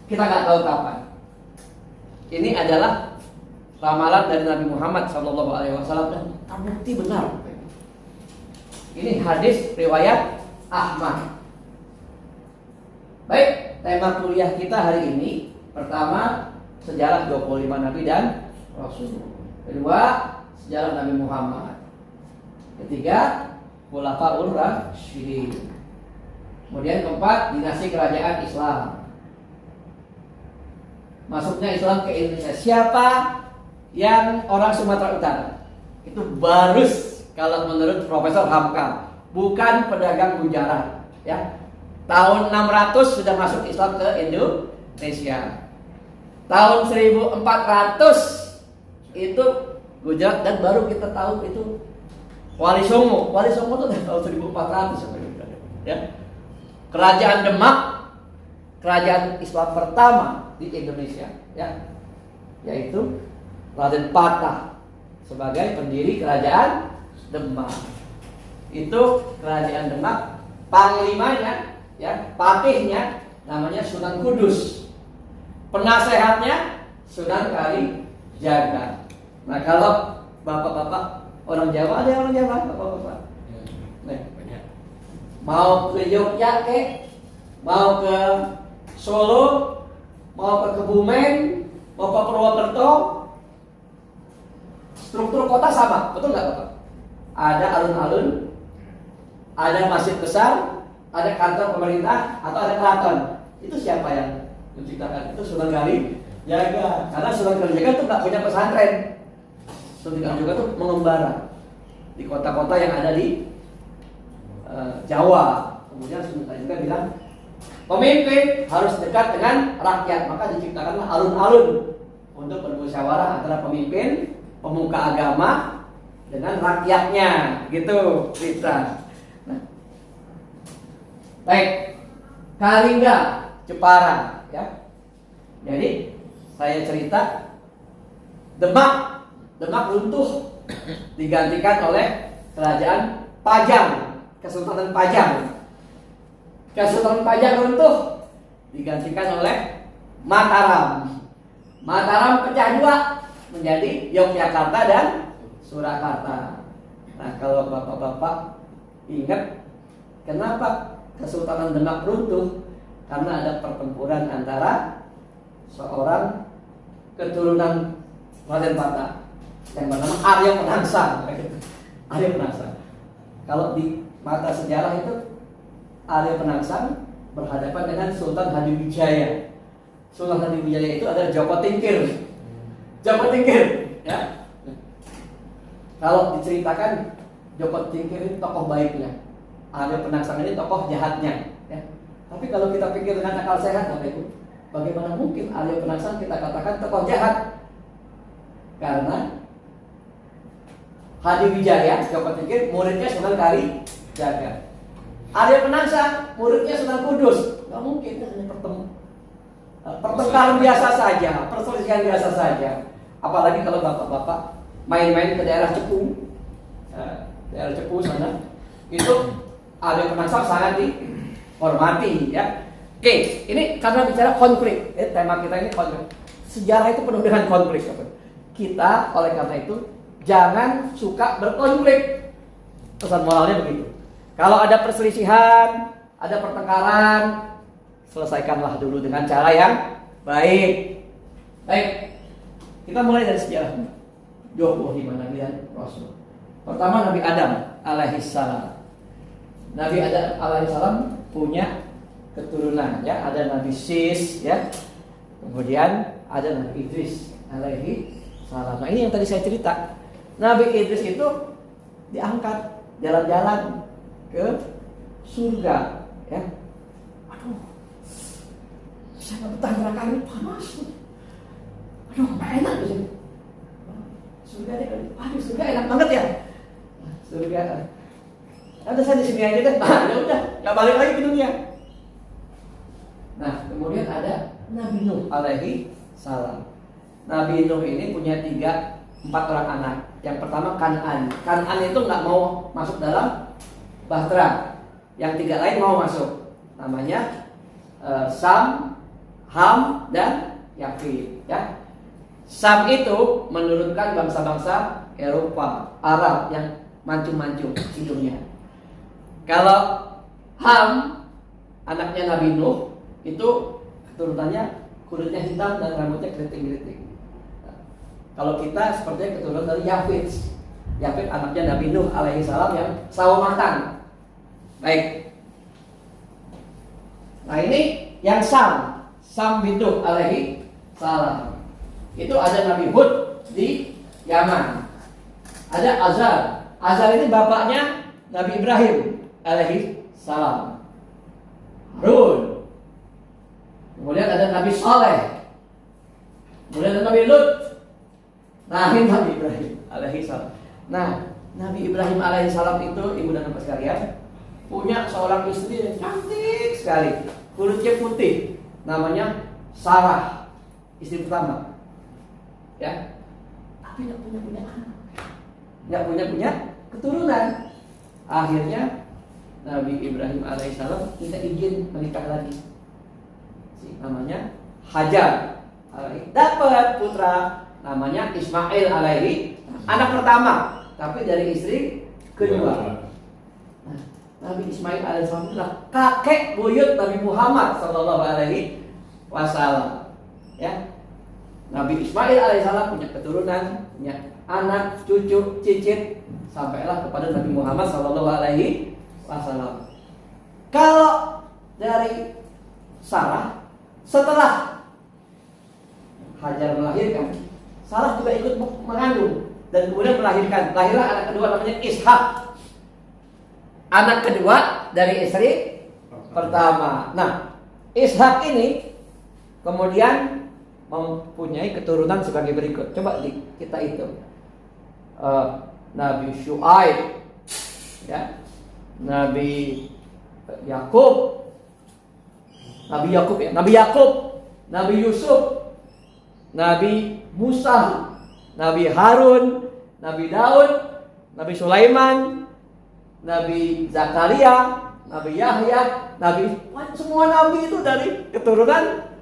Speaker 2: kita nggak tahu kapan. Ini adalah ramalan dari Nabi Muhammad SAW dan terbukti benar. Ini hadis riwayat Ahmad. Baik, tema kuliah kita hari ini pertama, sejarah 25 Nabi dan Rasul. Kedua, sejarah Nabi Muhammad. Ketiga, Khulafaur Rasyidin. Kemudian keempat, dinasti kerajaan Islam. Masuknya Islam ke Indonesia. Siapa yang orang Sumatera Utara? Itu barus kalau menurut Profesor Hamka. bukan pedagang bujaran, ya. Tahun 600 sudah masuk Islam ke Indonesia. Tahun 1400 itu Gujarat, dan baru kita tahu itu Wali Songo. Wali Songo itu dari tahun 1400 ya. Kerajaan Demak, kerajaan Islam pertama di Indonesia, ya, yaitu Raden Patah sebagai pendiri kerajaan Demak. Itu kerajaan Demak, panglimanya, ya, patihnya namanya Sunan Kudus, penasehatnya Sunan Kalijaga. Nah, kalau bapak-bapak orang Jawa, ada orang Jawa, bapak-bapak. Nih, mau ke Yogyakarta, mau ke Solo, mau ke Kebumen, mau ke Purwokerto, struktur kota sama, betul nggak bapak? Ada alun-alun, ada masjid besar, ada kantor pemerintah, atau ada keraton. Itu siapa yang menciptakan? Itu Sunan Kalijaga. Karena Sunan Kalijaga itu nggak punya pesantren. Sunan Kalijaga itu mengembara di kota-kota yang ada di Jawa. Kemudian Sunan Kalijaga bilang, pemimpin harus dekat dengan rakyat, maka diciptakanlah alun-alun untuk bermusyawarah antara pemimpin, pemuka agama dengan rakyatnya, gitu cerita. Nah, baik, Kalingga, Jepara, ya. Jadi saya cerita Demak runtuh digantikan oleh kerajaan Pajang, Kesultanan Pajang. Kesultanan Pajang runtuh digantikan oleh Mataram. Mataram pecah dua menjadi Yogyakarta dan Surakarta. Nah, kalau bapak-bapak ingat kenapa Kesultanan Demak runtuh? Karena ada pertempuran antara seorang keturunan Raden Patah yang bernama Arya Penangsang. Arya Penangsang. Kalau di mata sejarah itu Arya Penangsang berhadapan dengan Sultan Hadiwijaya. Sultan Hadiwijaya itu adalah Joko Tingkir. Joko Tingkir, ya. Kalau diceritakan Joko Tingkir ini tokoh baiknya, Arya Penangsang ini tokoh jahatnya, ya. Tapi kalau kita pikir dengan akal sehat, Bapak Ibu, bagaimana mungkin Arya Penangsang kita katakan tokoh jahat? Karena Hadiwijaya, Joko Tingkir, muridnya Sunan Kalijaga. Arya Penangsang, muridnya Sunan Kudus. Gak mungkin, ini pertengkaran biasa saja, perselisihan biasa saja. Apalagi kalau bapak-bapak main-main ke daerah Cepu, daerah Cepu sana, itu Arya Penangsang sangat dihormati, ya. Oke, ini karena bicara konflik, tema kita ini konflik. Sejarah itu penuh dengan konflik. Kita oleh karena itu jangan suka berkonflik. Pesan moralnya begitu. Kalau ada perselisihan, ada pertengkaran, selesaikanlah dulu dengan cara yang baik. Baik, kita mulai dari sejarah. 25 Nabi dan Rasul. Pertama Nabi Adam alaihissalam. Nabi Adam alaihissalam punya keturunan, ya. Ada Nabi Sis, ya. Kemudian ada Nabi Idris alaihissalam. Nah, ini yang tadi saya cerita. Nabi Idris itu diangkat jalan-jalan ke surga, ya. Aduh, saya nggak betah neraka ini panas. Aduh, nggak enak di sini. Surga deh, aduh surga enak banget ya. Surga. Ada saya di sini aja deh. Ya udah, nggak balik lagi ke dunia. Nah, kemudian ada Nabi Nuh alaihi salam. Nabi Nuh ini punya 4 orang anak. Yang pertama Kan'an. Kan'an itu nggak mau masuk dalam Bahtera. Yang 3 lain mau masuk. Namanya Sam, Ham, dan Yafid, ya. Sam itu menurunkan bangsa-bangsa Eropa, Arab yang mancung-mancung hidungnya. Kalau Ham, anaknya Nabi Nuh, itu keturunannya kulitnya hitam dan rambutnya keriting-keriting. Kalau kita sepertinya keturunan dari Yafid. Yafid anaknya Nabi Nuh alaihissalam yang sawo matang. Baik. Nah, ini yang Sam bin Nuh alaihissalam. Itu ada Nabi Hud di Yaman. Ada Azar. Azar ini bapaknya Nabi Ibrahim. alaihi salam. Harun. Kemudian ada Nabi Saleh. Kemudian ada Nabi Lut. Nah, ini Nabi Ibrahim alaihi salam. Nah, Nabi Ibrahim alaihi salam itu, ibu dan bapak sekalian, punya seorang istri yang cantik sekali, kulitnya putih, namanya Sarah, istri pertama. Ya, tapi nggak punya anak, nggak punya keturunan. Akhirnya Nabi Ibrahim alaihissalam minta izin menikah lagi. Namanya Hajar. Dapat putra namanya Ismail alaihi, anak pertama, tapi dari istri kedua. Nah, Nabi Ismail alaihissalam adalah kakek buyut Nabi Muhammad sallallahu alaihi wasallam. Ya, Nabi Ismail alaihissalam punya keturunan, punya anak, cucu, cicit, sampailah kepada Nabi Muhammad sallallahu alaihi wasallam. Kalau dari Sarah, setelah Hajar melahirkan, Sarah juga ikut mengandung dan kemudian melahirkan. Lahirlah anak kedua namanya Ishak. Anak kedua dari istri pertama. Nah, Ishak ini kemudian mempunyai keturunan sebagai berikut. Coba kita hitung. Nabi Syuaib, ya, Nabi Yakub, Nabi Yusuf, Nabi Musa, Nabi Harun, Nabi Daud, Nabi Sulaiman, Nabi Zakaria, Nabi Yahya, semua nabi itu dari keturunan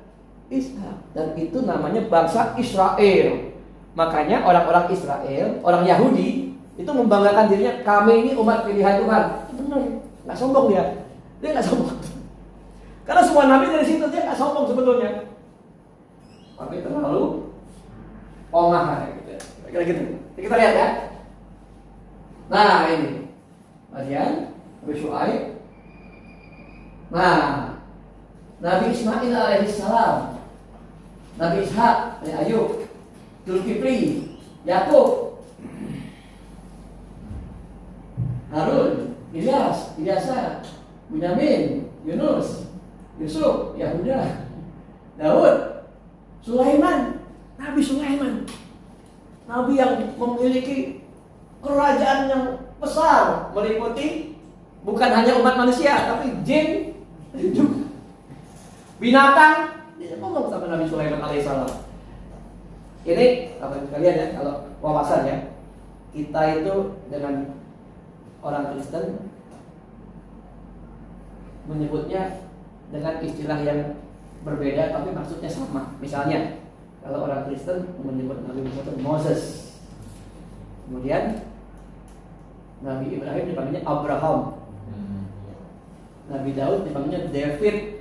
Speaker 2: Ishak. Dan itu namanya bangsa Israel. Makanya orang-orang Israel, orang Yahudi itu membanggakan dirinya, kami ini umat pilihan Tuhan. Itu benar, nggak sombong dia nggak sombong. Karena semua nabi dari situ, dia nggak sombong sebetulnya. Tapi terlalu ongah gitu ya. Kira-kira gitu. Kita lihat ya. Nah, ini bagian Nabi Syuaib. Nah, Nabi Ismail alaihissalam, Nabi Ishak, Nabi Ayub, Zulkifli, Yakub, Harun, Ilyas, Ilyasa, Bunyamin, Yunus, Yusuf, Yahuda, Daud, Sulaiman, Nabi Sulaiman, Nabi yang memiliki kerajaan yang besar, meliputi bukan hanya umat manusia, tapi jin juga, binatang. Dia ngomong sama Nabi Sulaiman alaihissalam. Ini apa kalian ya, kalau wawasan ya, kita itu dengan orang Kristen menyebutnya dengan istilah yang berbeda tapi maksudnya sama. Misalnya kalau orang Kristen menyebut Nabi Musa itu Moses, kemudian Nabi Ibrahim dipanggilnya Abraham, Nabi Daud dipanggilnya David,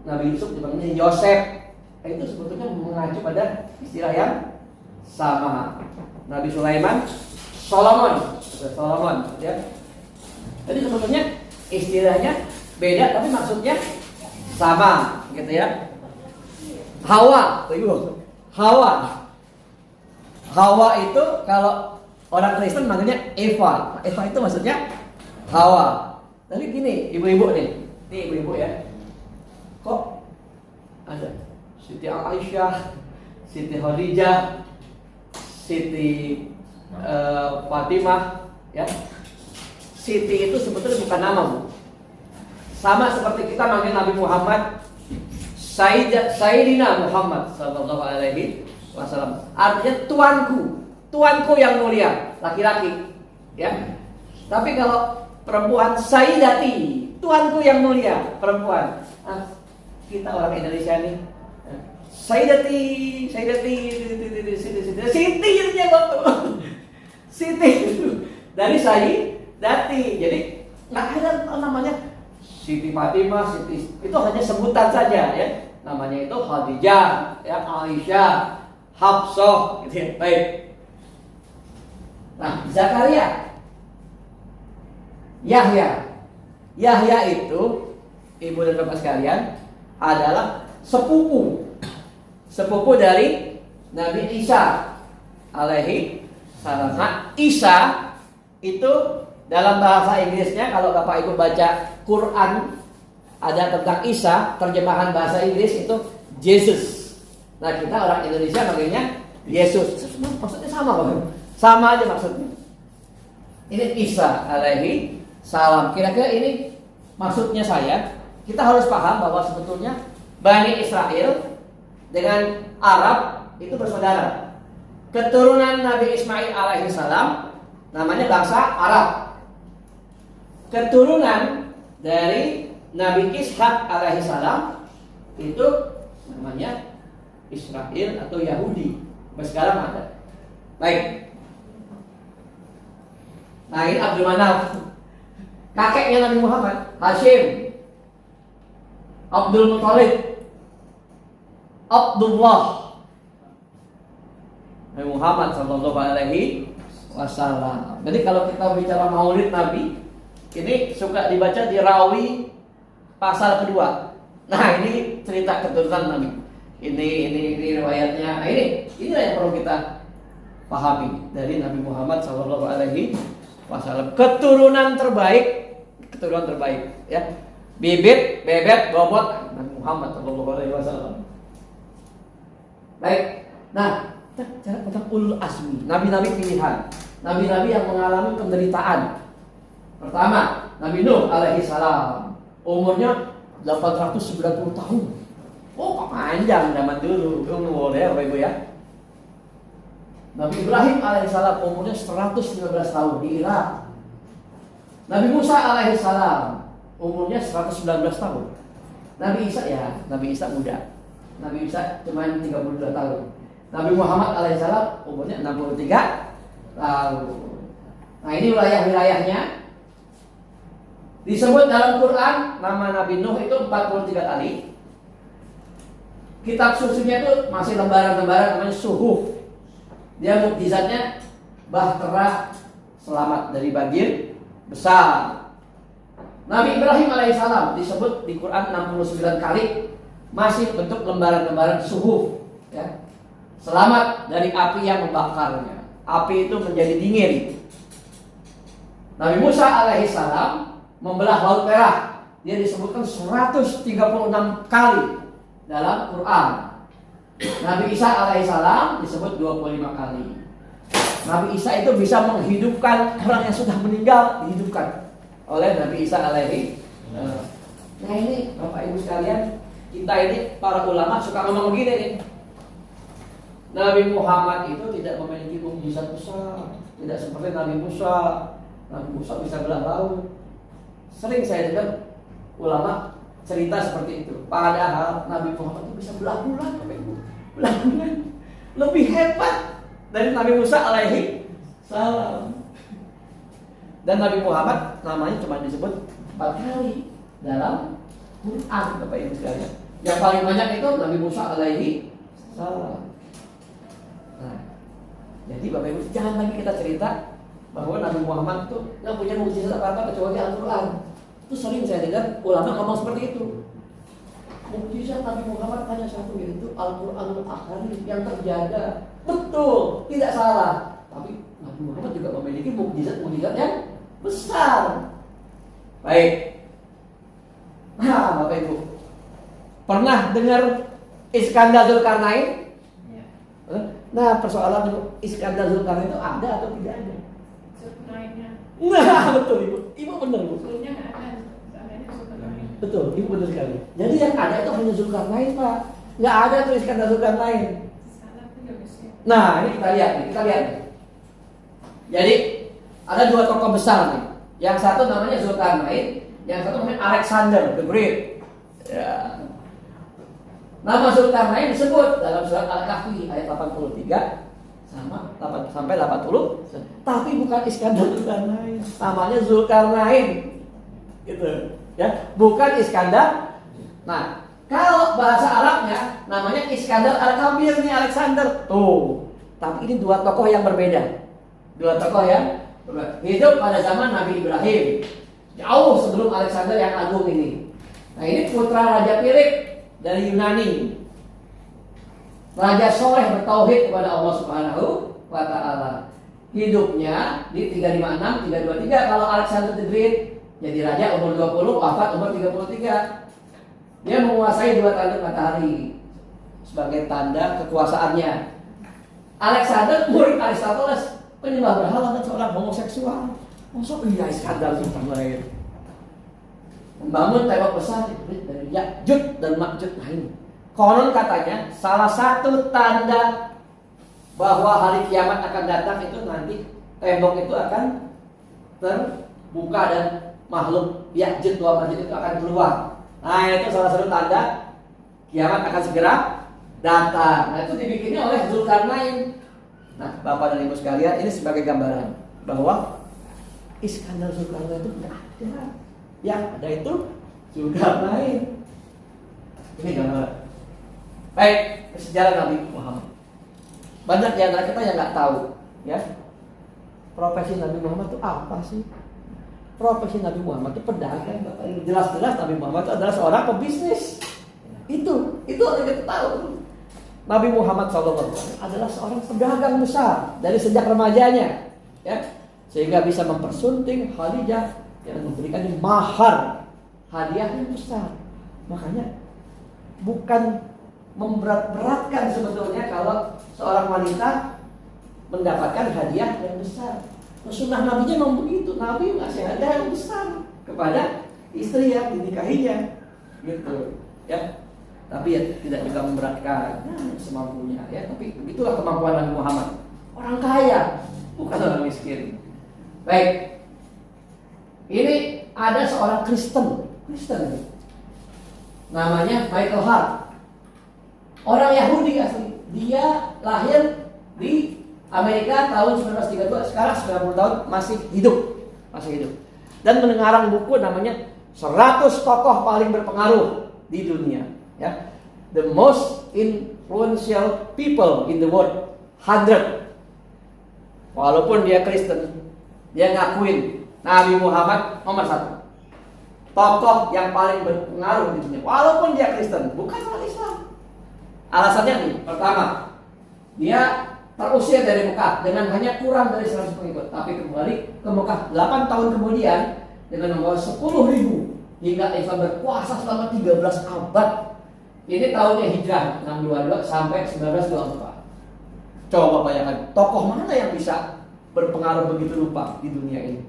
Speaker 2: Nabi Yusuf dipanggilnya Yosef. Itu sebetulnya mengacu pada istilah yang sama. Nabi Sulaiman Solomon, ya. Jadi sebetulnya istilahnya beda tapi maksudnya sama, gitu ya. Hawa itu kalau orang Kristen manggilnya Eva. Eva itu maksudnya Hawa. Tapi gini, ibu-ibu nih. Nih ibu-ibu ya. Kok ada Siti Aisyah, Siti Khadijah, Siti Fatimah, ya. Siti itu sebetulnya bukan nama, Bu. Sama seperti kita manggil Nabi Muhammad Sayyidina Muhammad sallallahu alaihi wasallam. Artinya tuanku yang mulia, laki-laki, ya. Tapi kalau perempuan Sayyidati, tuanku yang mulia, perempuan. Kita orang Indonesia nih, Sayyidati, Siti jadinya Bapak. Siti dari Sayyidati. Jadi nggak ada namanya Siti Fatimah, Siti, itu hanya sebutan saja ya. Namanya itu Khadijah, ya, Aisyah, Hafsah, gitu ya. Baik. Nah, Zakaria, Yahya itu, ibu dan bapak sekalian, adalah sepupu dari Nabi Isa alaihi salam. Nah, Isa itu dalam bahasa Inggrisnya, kalau Bapak Ibu baca Quran ada tentang Isa, terjemahan bahasa Inggris itu Jesus. Nah, kita orang Indonesia manggilnya Yesus. Maksudnya sama Bapak. Sama aja maksudnya. Ini Isa alaihi salam. Kira-kira ini maksudnya kita harus paham bahwa sebetulnya Bani Israel dengan Arab itu bersaudara. Keturunan Nabi Ismail alaihi salam namanya bangsa Arab. Keturunan dari Nabi Ishak alaihi salam itu namanya Israel atau Yahudi. Sampai sekarang ada. Baik. Nah, ini Abdul Manaf. Kakeknya Nabi Muhammad, Hashim. Abdul Muthalib, Abdullah. Nabi Muhammad sallallahu alaihi wasallam. Jadi kalau kita bicara Maulid Nabi, ini suka dibaca di Rawi pasal kedua. Nah, ini cerita keturunan Nabi. Ini riwayatnya. Nah, inilah yang perlu kita pahami dari Nabi Muhammad sallallahu alaihi wasallam. Keturunan terbaik ya. Bibit, bebet, bobot Nabi Muhammad sallallahu alaihi wasallam. Baik. Nah, cara tentang ulul azmi, nabi-nabi pilihan, nabi-nabi yang mengalami penderitaan. Pertama, Nabi Nuh alaihi salam. Umurnya 890 tahun. Oh, panjang zaman dulu. Umur ya, Bapak Ibu ya. Nabi Ibrahim alaihi salam umurnya 115 tahun di Irak. Nabi Musa alaihi salam umurnya 119 tahun. Nabi Isa muda. Nabi Isa cuma 32 tahun. Nabi Muhammad alaihissalam umurnya 63 tahun. Nah, ini wilayah-wilayahnya. Disebut dalam Quran nama Nabi Nuh itu 43 kali. Kitab susunya itu masih lembaran-lembaran namanya suhuf. Dia mukjizatnya bahtera, selamat dari banjir besar. Nabi Ibrahim alaihissalam disebut di Quran 69 kali, masih bentuk lembaran-lembaran suhuf, ya. Selamat dari api yang membakarnya. Api itu menjadi dingin. Nabi Musa alaihissalam membelah Laut Merah. Dia disebutkan 136 kali dalam Quran. Nabi Isa alaihissalam disebut 25 kali. Nabi Isa itu bisa menghidupkan orang yang sudah meninggal, dihidupkan oleh Nabi Isa alaihi. Nah, ini Bapak Ibu sekalian, kita ini para ulama suka ngomong begini nih. Nabi Muhammad itu tidak memiliki mukjizat besar, tidak seperti Nabi Musa. Nabi Musa bisa belah laut. Sering saya dengar ulama cerita seperti itu. Padahal Nabi Muhammad itu bisa belah bulan, Bapak Ibu. Belah bulan. Lebih hebat dari Nabi Musa alaihi salam. Dan Nabi Muhammad namanya cuma disebut 4 kali dalam Quran, Bapak Ibu sekalian. Yang paling banyak itu Nabi Musa alaihi salam. Nah, jadi Bapak Ibu jangan lagi kita cerita bahwa Nabi Muhammad itu nggak punya mukjizat apa-apa kecuali Al-Quran. Itu sering saya dengar ulama ngomong seperti itu. Mukjizat Nabi Muhammad hanya satu, yaitu Al-Quranul Karim yang terjaga. Betul, tidak salah. Tapi Nabi Muhammad juga memiliki mukjizat-mukjizat yang besar. Baik. Nah, Bapak Ibu, pernah dengar Iskandar Zulkarnain?
Speaker 4: Ya.
Speaker 2: Nah, persoalan Iskandar Zulkarnain itu ada atau tidak ada?
Speaker 4: Zulkarnainnya.
Speaker 2: Nah, betul Ibu. Ibu benar, Bu.
Speaker 4: Sebelumnya nggak ada. Adanya Zulkarnain.
Speaker 2: Betul, Ibu benar sekali. Jadi yang ada itu hanya Zulkarnain, Pak. Nggak ada tuh Iskandar Zulkarnain.
Speaker 4: Salah tuh ya, Gus, ya.
Speaker 2: Nah, ini kita lihat nih. Jadi ada 2 tokoh besar nih. Yang satu namanya Zulkarnain, yang satu namanya Alexander the Great. Ya. Nama Zulkarnain disebut dalam surat Al-Kahfi ayat 83 sampai 80. Tapi bukan Iskandar Zulkarnain. Namanya Zulkarnain. Gitu. Ya, bukan Iskandar. Nah, kalau bahasa Arabnya namanya Iskandar Al-Kabir nih, Alexander. Tuh. Tapi ini 2 tokoh yang berbeda. 2 tokoh yang hidup pada zaman Nabi Ibrahim, jauh sebelum Alexander yang agung ini. Nah, ini putra Raja Pirik dari Yunani. Raja soleh bertauhid kepada Allah Subhanahu wa Ta'ala. hidupnya di 356, 323. Kalau Alexander the Great jadi raja umur 20, wafat umur 33. Dia menguasai 2 tanduk matahari sebagai tanda kekuasaannya. Alexander, murid Aristoteles, penyembah berhala dan seorang homoseksual. Masuk iya skandal tentang lain. Membangun tembok besar dari Ya'juj dan Ma'juj. Nah ini konon katanya salah satu tanda bahwa hari kiamat akan datang itu nanti tembok itu akan terbuka dan makhluk Ya'juj dan Ma'juj itu akan keluar. Nah itu salah satu tanda kiamat akan segera datang. Nah itu dibikinnya oleh Zulkarnain. Nah Bapak dan Ibu sekalian, ini sebagai gambaran bahwa Iskandar Zulkarnain itu tidak ada. Yang ada itu Zulkarnain. Ini gambaran. Baik, sejarah Nabi Muhammad. Banyak di antara kita yang nggak tahu, ya. Profesi Nabi Muhammad itu apa sih? Profesi Nabi Muhammad itu pedagang. Jelas-jelas Nabi Muhammad itu adalah seorang pebisnis. Itu yang kita tahu. Nabi Muhammad SAW adalah seorang pedagang besar dari sejak remajanya, ya, sehingga bisa mempersunting Khadijah yang memberikan mahar hadiah yang besar. Makanya bukan memberat-beratkan sebetulnya kalau seorang wanita mendapatkan hadiah yang besar. Sunnah Nabi-nya memang begitu. Nabi ngasih hadiah yang besar kepada istri yang dinikahinya, gitu, ya. Tapi ya tidak juga memberatkan, semampunya, ya. Tapi itulah kemampuan Nabi Muhammad. Orang kaya, bukan orang miskin. Baik, ini ada seorang Kristen, namanya Michael Hart. Orang Yahudi asli. Dia lahir di Amerika tahun 1932, sekarang 90 tahun masih hidup. Dan mengarang buku namanya 100 tokoh paling berpengaruh di dunia, ya. The most influential people in the world, 100. Walaupun dia Kristen, dia ngakuin Nabi Muhammad nomor 1. Tokoh yang paling berpengaruh di dunia, walaupun dia Kristen, bukan orang Islam. Alasannya nih, pertama, dia terusir dari Mekah dengan hanya kurang dari 100 pengikut, tapi kembali ke Mekah 8 tahun kemudian dengan membawa 10.000 hingga Islam berkuasa selama 13 abad. Ini tahunnya hijrah 622 sampai 1924. Coba bayangkan, tokoh mana yang bisa berpengaruh begitu rupa di dunia ini?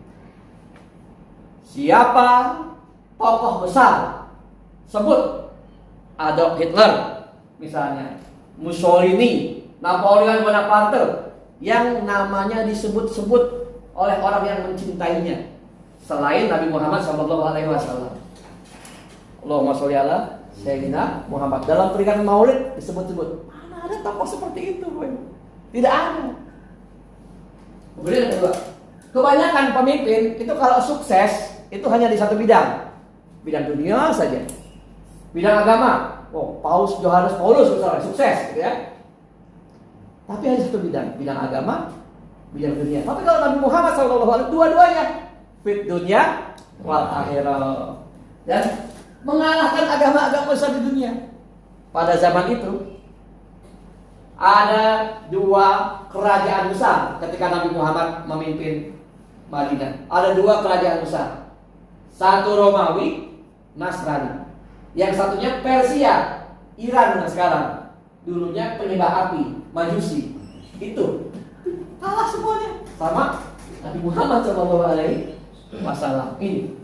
Speaker 2: Siapa tokoh besar? Sebut Adolf Hitler misalnya, Mussolini, Napoleon Bonaparte, yang namanya disebut-sebut oleh orang yang mencintainya selain Nabi Muhammad SAW. Allahumma sholli ala Sayyidina Muhammad. Dalam peringatan Maulid disebut-sebut. Mana ada tokoh seperti itu, boy? Tidak ada. Kemudian yang kedua, kebanyakan pemimpin itu kalau sukses itu hanya di satu bidang dunia saja, bidang agama. Oh, Paus Yohanes Paulus misalnya sukses, gitu ya. Tapi hanya satu bidang agama, bidang dunia. Tapi kalau Nabi Muhammad SAW dua-duanya, fit dunia wal akhirah, dan mengalahkan agama-agama besar di dunia. Pada zaman itu ada 2 kerajaan besar ketika Nabi Muhammad memimpin Madinah. Ada 2 kerajaan besar. Satu Romawi, Nasrani. Yang satunya Persia, Iran sekarang. Dulunya penyembah api, Majusi. Itu kalah semuanya sama Nabi Muhammad SAW. Ini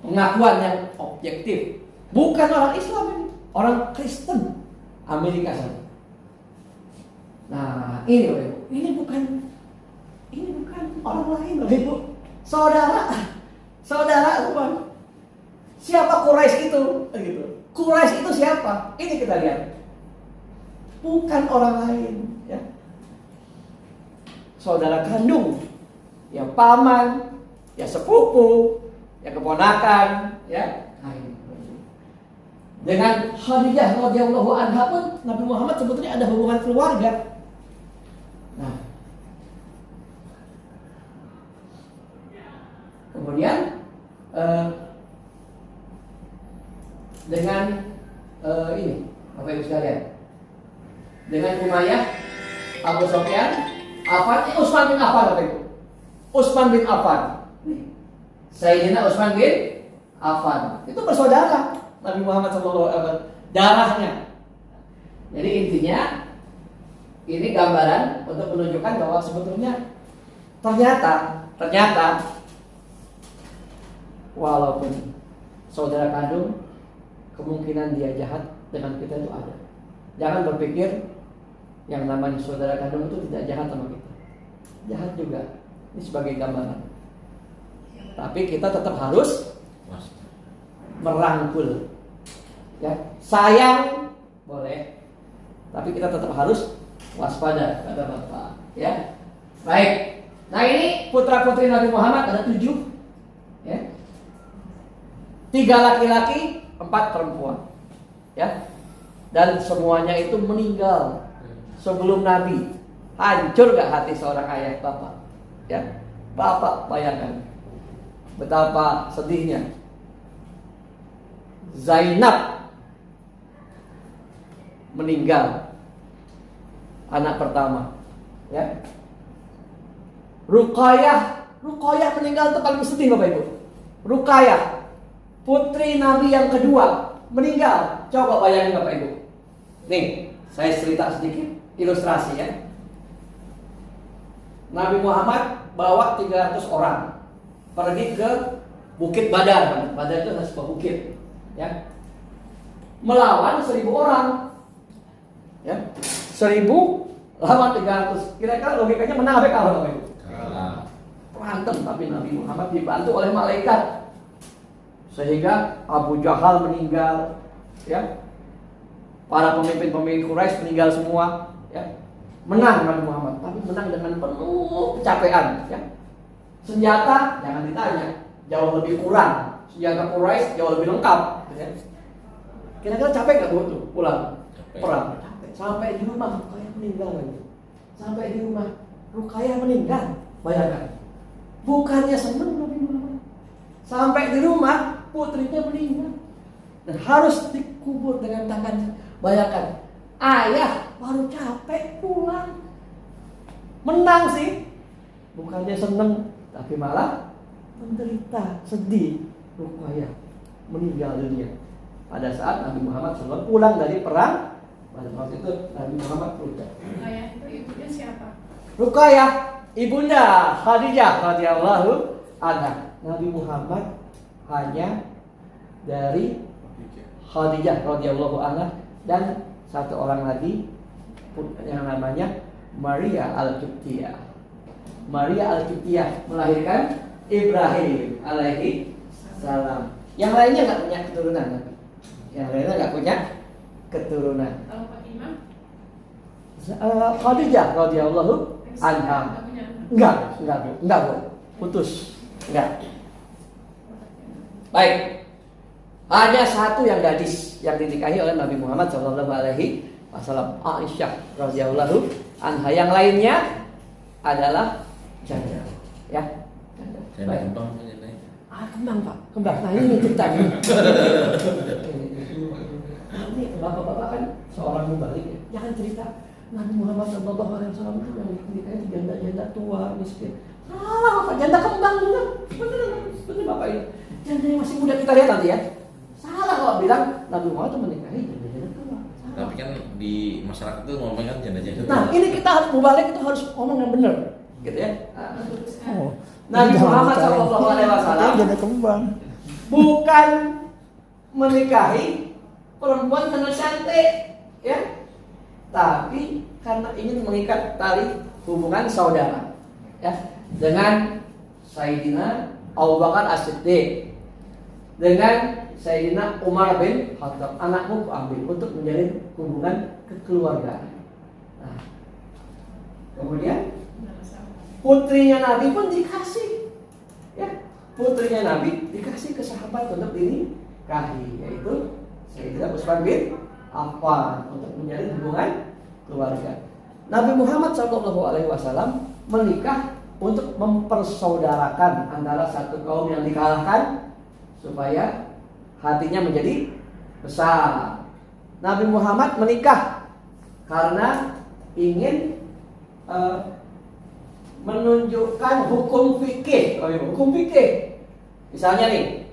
Speaker 2: pengakuan yang objektif, bukan orang Islam ini, orang Kristen Amerika sana. Nah, ini bukan orang lain, Ibu. Saudara Tuhan. Siapa Quraisy itu? Gitu. Quraisy itu siapa? Ini kita lihat. Bukan orang lain, ya. Saudara kandung, ya paman, ya sepupu, ya keponakan, ya. Nah, ini. Dengan Khadijah radhiyallahu anha pun Nabi Muhammad sebetulnya ada hubungan keluarga. Nah, kemudian dengan ini, Bapak Ibu sekalian, dengan Umayyah, Abu Sufyan, Affan, Utsman bin Affan Bapak Ibu. Utsman bin Affan. Sayyidina Utsman bin Affan. Itu bersaudara Nabi Muhammad SAW, darahnya. Jadi intinya ini gambaran untuk menunjukkan bahwa sebetulnya ternyata walaupun saudara kandung, kemungkinan dia jahat dengan kita itu ada. Jangan berpikir yang namanya saudara kandung itu tidak jahat sama kita. Jahat juga. Ini sebagai gambaran. Tapi kita tetap harus merangkul. Ya, sayang boleh, tapi kita tetap harus waspada, kata Bapak. Ya, baik. Nah ini putra putri Nabi Muhammad ada 7, ya. 3 laki-laki, 4 perempuan, ya. Dan semuanya itu meninggal sebelum Nabi. Hancur gak hati seorang ayah bapak? Ya, bapak bayangkan betapa sedihnya Zainab meninggal, anak pertama, ya. Ruqayyah meninggal, itu paling sedih Bapak Ibu. Ruqayyah, putri Nabi yang kedua, meninggal. Coba bayangin Bapak Ibu. Nih, saya cerita sedikit ilustrasi ya. Nabi Muhammad bawa 300 orang pergi ke Bukit Badar. Badar itu sebuah bukit, ya. Melawan 1000 orang. Ya. 1000 lawan 300. Kira-kira logikanya menang apa kalah Bapak Ibu?
Speaker 3: Kalah.
Speaker 2: Berantem, tapi Nabi Muhammad dibantu oleh malaikat. Sehingga Abu Jahal meninggal, ya. Para pemimpin-pemimpin Quraisy meninggal semua, ya. Menang Nabi Muhammad, tapi menang dengan penuh kecapean, ya. Senjata jangan ditanya, jauh lebih kurang. Senjata Quraisy jauh lebih lengkap, ya. Kira-kira capek gak tuh pulang? Perang. Capek. Sampai di rumah Ruqayyah meninggal lagi. Sampai di rumah Ruqayyah meninggal. Bayangkan. Bukannya senang Nabi Muhammad. Sampai di rumah putrinya meninggal dan harus dikubur dengan tangan. Bayangkan, ayah baru capek pulang, menang sih, bukannya seneng, tapi malah menderita, sedih. Ruqayyah meninggal dunia pada saat Nabi Muhammad SAW pulang dari perang. Pada waktu itu Nabi Muhammad pulang.
Speaker 4: Ruqayyah itu ibunya siapa?
Speaker 2: Ruqayyah, ibunda Khadijah radhiyallahu anha. Nabi Muhammad hanya dari Khadijah radhiyallahu anha dan satu orang lagi yang namanya Maria Al-Qibtiyah. Maria Al-Qibtiyah melahirkan Ibrahim alaihi salam. Yang lainnya nggak punya keturunan. Yang lainnya nggak punya keturunan.
Speaker 4: Kalau Fatimah?
Speaker 2: Khadijah radhiyallahu anha. Enggak, Bu. Putus. Enggak. Baik. Hanya satu yang gadis yang dinikahi oleh Nabi Muhammad SAW, Aisyah radhiyallahu anha. Yang lainnya adalah janda, ya.
Speaker 3: Janda kembang.
Speaker 2: Kembang Pak, kembang. Nah ini ceritanya. Ini bapak-bapak kan seorang mubalik ya. Jangan cerita Nabi Muhammad SAW itu yang dinikahi janda-janda tua miskin. Salah Pak, janda kembang juga. Bener Bapak ini. Janda yang masih muda kita lihat nanti ya. Salah kalau bilang Nabi Muhammad itu menikahi janda-janda tua. Salah.
Speaker 3: Tapi kan di masyarakat itu ngomongin kan janda-janda tua.
Speaker 2: Nah ini kita harus mubalik, itu harus ngomong yang benar, gitu ya.
Speaker 5: Oh,
Speaker 2: Nabi Muhammad SAW
Speaker 5: janda kembang.
Speaker 2: bukan menikahi perempuan karena cantik, ya, tapi karena ingin mengikat tali hubungan saudara, ya, dengan Sayyidina Abu Bakar As-Siddiq, dengan Sayyidina Umar bin Khattab. Anakmu ambil untuk menjalin hubungan kekeluargaan. Nah, kemudian putrinya Nabi pun dikasih, ya, putrinya Nabi dikasih ke sahabat untuk dinikahi, yaitu Sayyidina Utsman bin Affan, untuk menjalin hubungan keluarga. Nabi Muhammad SAW menikah untuk mempersaudarakan antara satu kaum yang dikalahkan supaya hatinya menjadi besar. Nabi Muhammad menikah karena ingin menunjukkan hukum fikih. Hukum fikih. Misalnya nih,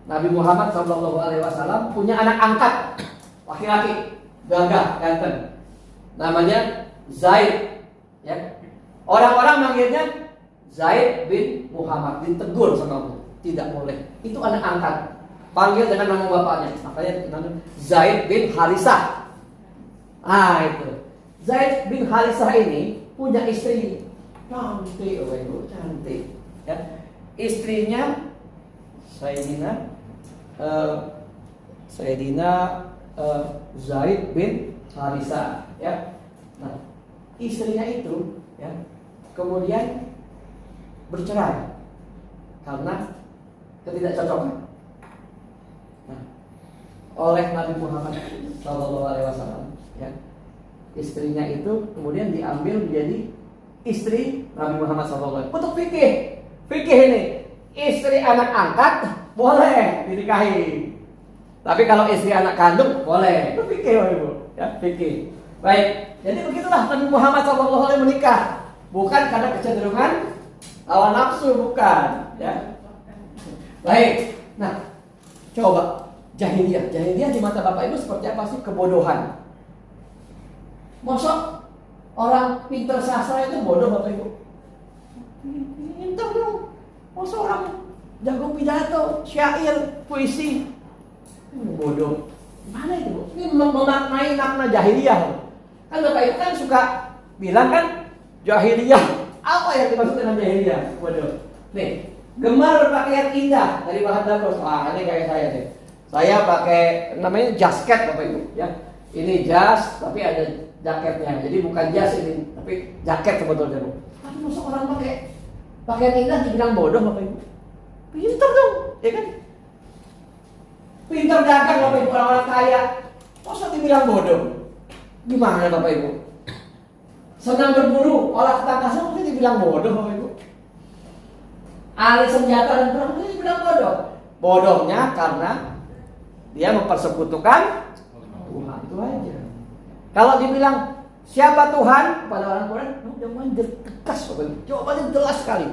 Speaker 2: Nabi Muhammad SAW punya anak angkat laki-laki, gagah, ganteng, namanya Zaid. Ya, orang-orang manggilnya Zaid bin Muhammad, ditegur sama Allah, tidak boleh. Itu anak angkat, panggil dengan nama bapaknya, makanya namanya Zaid bin Harisah. Itu Zaid bin Harisah ini punya istri cantik, cantik. Ya, istrinya Sayyidina Zaid bin Harisah. Ya, nah, istrinya itu ya kemudian bercerai karena ketidakcocokan. Nah, oleh Nabi Muhammad SAW, ya, istrinya itu kemudian diambil menjadi istri Nabi Muhammad SAW. Untuk fikih ini, istri anak angkat boleh dinikahi, tapi kalau istri anak kandung boleh. Itu fikih, Ibu. Ya, fikih. Baik, jadi begitulah Nabi Muhammad SAW menikah, bukan karena kecenderungan hawa nafsu, bukan. Ya. Baik, nah coba jahiliyah di mata Bapak Ibu seperti apa sih? Kebodohan. Masa orang pintar sastra itu bodoh, Bapak Ibu? Pintar dong. Masa orang jago pidato, syair, puisi, bodoh. Mana itu? Ini memaknai makna jahiliyah. Kan Bapak Ibu kan suka bilang kan jahiliyah. Apa yang dimaksud dengan jahiliyah? Bodoh. Nih, gemar berpakaian indah dari bahan bagus. Ini kayak saya nih. Saya pakai namanya jasket, Bapak Ibu. Ya, ini jas tapi ada jaketnya. Jadi bukan jas ini, tapi jaket sebetulnya, Bu. Tapi masa orang pakai pakaian indah dibilang bodoh, Bapak Ibu? Pintar dong, ya kan? Pintar dagang, Bapak Ibu, orang-orang kaya. Masa dibilang bodoh? Gimana, Bapak Ibu? Senang berburu, olah ketangkasan, mungkin dibilang bodoh, Bapak Ibu. Ahli senjata dan perang, mungkin dibilang bodoh. Bodohnya karena dia mempersekutukan Tuhan, itu aja. Kalau dibilang siapa Tuhan pada orang Quran, jawabannya tegas, Bapak Ibu. Jawabannya jelas sekali.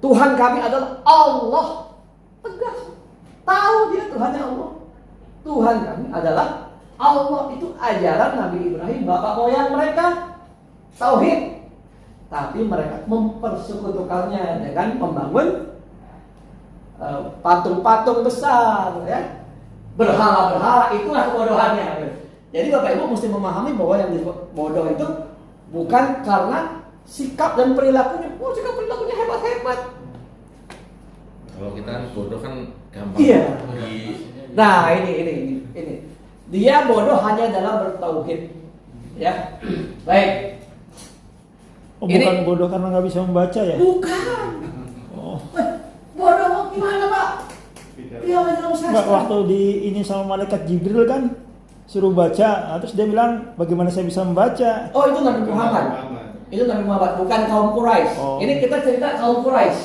Speaker 2: Tuhan kami adalah Allah. Tegas. Tahu dia Tuhannya Allah. Tuhan kami adalah Allah. Itu ajaran Nabi Ibrahim, bapak moyang mereka. Tauhid. Tapi mereka mempersekutukannya dengan membangun patung-patung besar, ya. Berhala-berhala, itulah kebodohannya. Jadi Bapak Ibu mesti memahami bahwa yang disebut bodoh itu bukan karena sikap dan perilakunya. Sikap perilakunya hebat-hebat.
Speaker 3: Kalau kita kan bodoh kan gampang.
Speaker 2: Iya. Nah, ini. Dia bodoh hanya dalam bertauhid. Ya. Baik.
Speaker 5: Bukan bodoh karena nggak bisa membaca ya?
Speaker 2: Bukan. Bodoh gimana, Pak? Dia
Speaker 5: Mbak, waktu ini sama malaikat Jibril kan suruh baca, terus dia bilang bagaimana saya bisa membaca?
Speaker 2: Oh, itu Nabi Muhammad. Itu Nabi Muhammad, bukan kaum Quraisy. Ini kita cerita kaum Quraisy.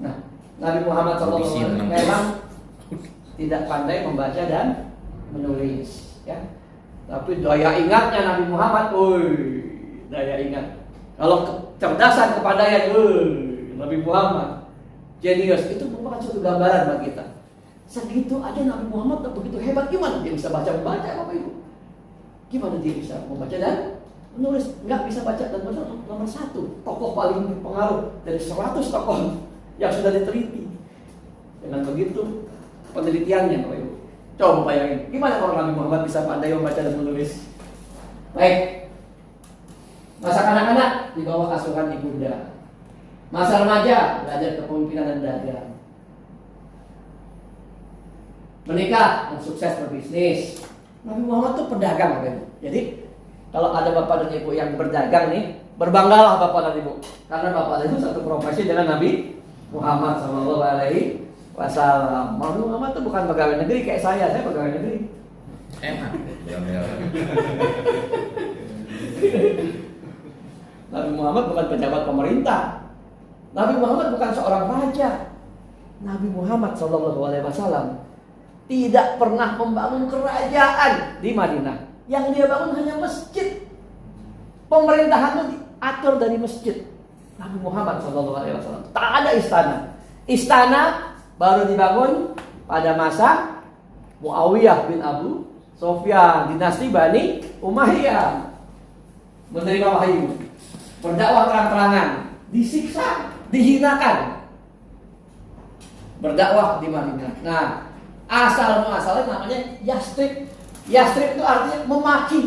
Speaker 2: Nah, Nabi Muhammad SAW memang tidak pandai membaca dan menulis, ya. Tapi daya ingatnya Nabi Muhammad, daya ingat. Kalau kecerdasan kepandaian, Nabi Muhammad jenius. Itu merupakan suatu gambaran bagi kita. Segitu aja Nabi Muhammad begitu hebat, gimana dia bisa baca-membaca, Bapak Ibu? Gimana dia bisa membaca dan menulis? Nggak bisa baca dan menulis, nomor satu tokoh paling berpengaruh dari 100 tokoh yang sudah diteliti. Dengan begitu penelitiannya, Bapak Ibu. Coba bayangin, gimana kalau Nabi Muhammad bisa pandai membaca dan menulis? Baik. Masa kanak-kanak di bawah asuhan ibunda. Masa remaja belajar kepemimpinan dan dagang. Menikah dan sukses berbisnis. Nabi Muhammad tuh pedagang, Bapak Ibu. Jadi kalau ada Bapak dan Ibu yang berdagang nih, berbanggalah Bapak dan Ibu, karena Bapak dan Ibu satu profesi dengan Nabi Muhammad SAW. Nabi Muhammad tuh bukan pegawai negeri kayak saya pegawai negeri.
Speaker 3: Enak.
Speaker 2: Nabi Muhammad bukan pejabat pemerintah. Nabi Muhammad bukan seorang raja. Nabi Muhammad SAW tidak pernah membangun kerajaan di Madinah. Yang dia bangun hanya masjid. Pemerintahan itu atur dari masjid Nabi Muhammad SAW. Tak ada istana. Istana baru dibangun pada masa Muawiyah bin Abu Sufyan, dinasti Bani Umayyah. Menerima wahyu, berdakwah terang-terangan, disiksa, dihinakan, berdakwah di Madinah. Nah, asal-muasalnya namanya Yastrib. Yastrib itu artinya memaki.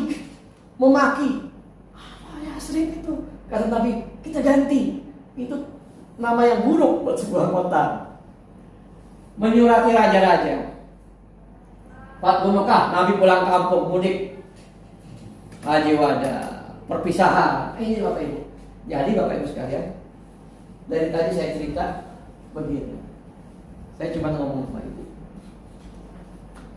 Speaker 2: Apa Yastrib itu? Kata Nabi, kita ganti. Itu nama yang buruk buat sebuah kota. Menyurati raja-raja. Fathu Mekah, Nabi pulang kampung, mudik, haji wada, perpisahan. Ini Bapak Ibu. Jadi Bapak Ibu sekalian, dari tadi saya cerita begini. Saya cuma ngomong sama Ibu.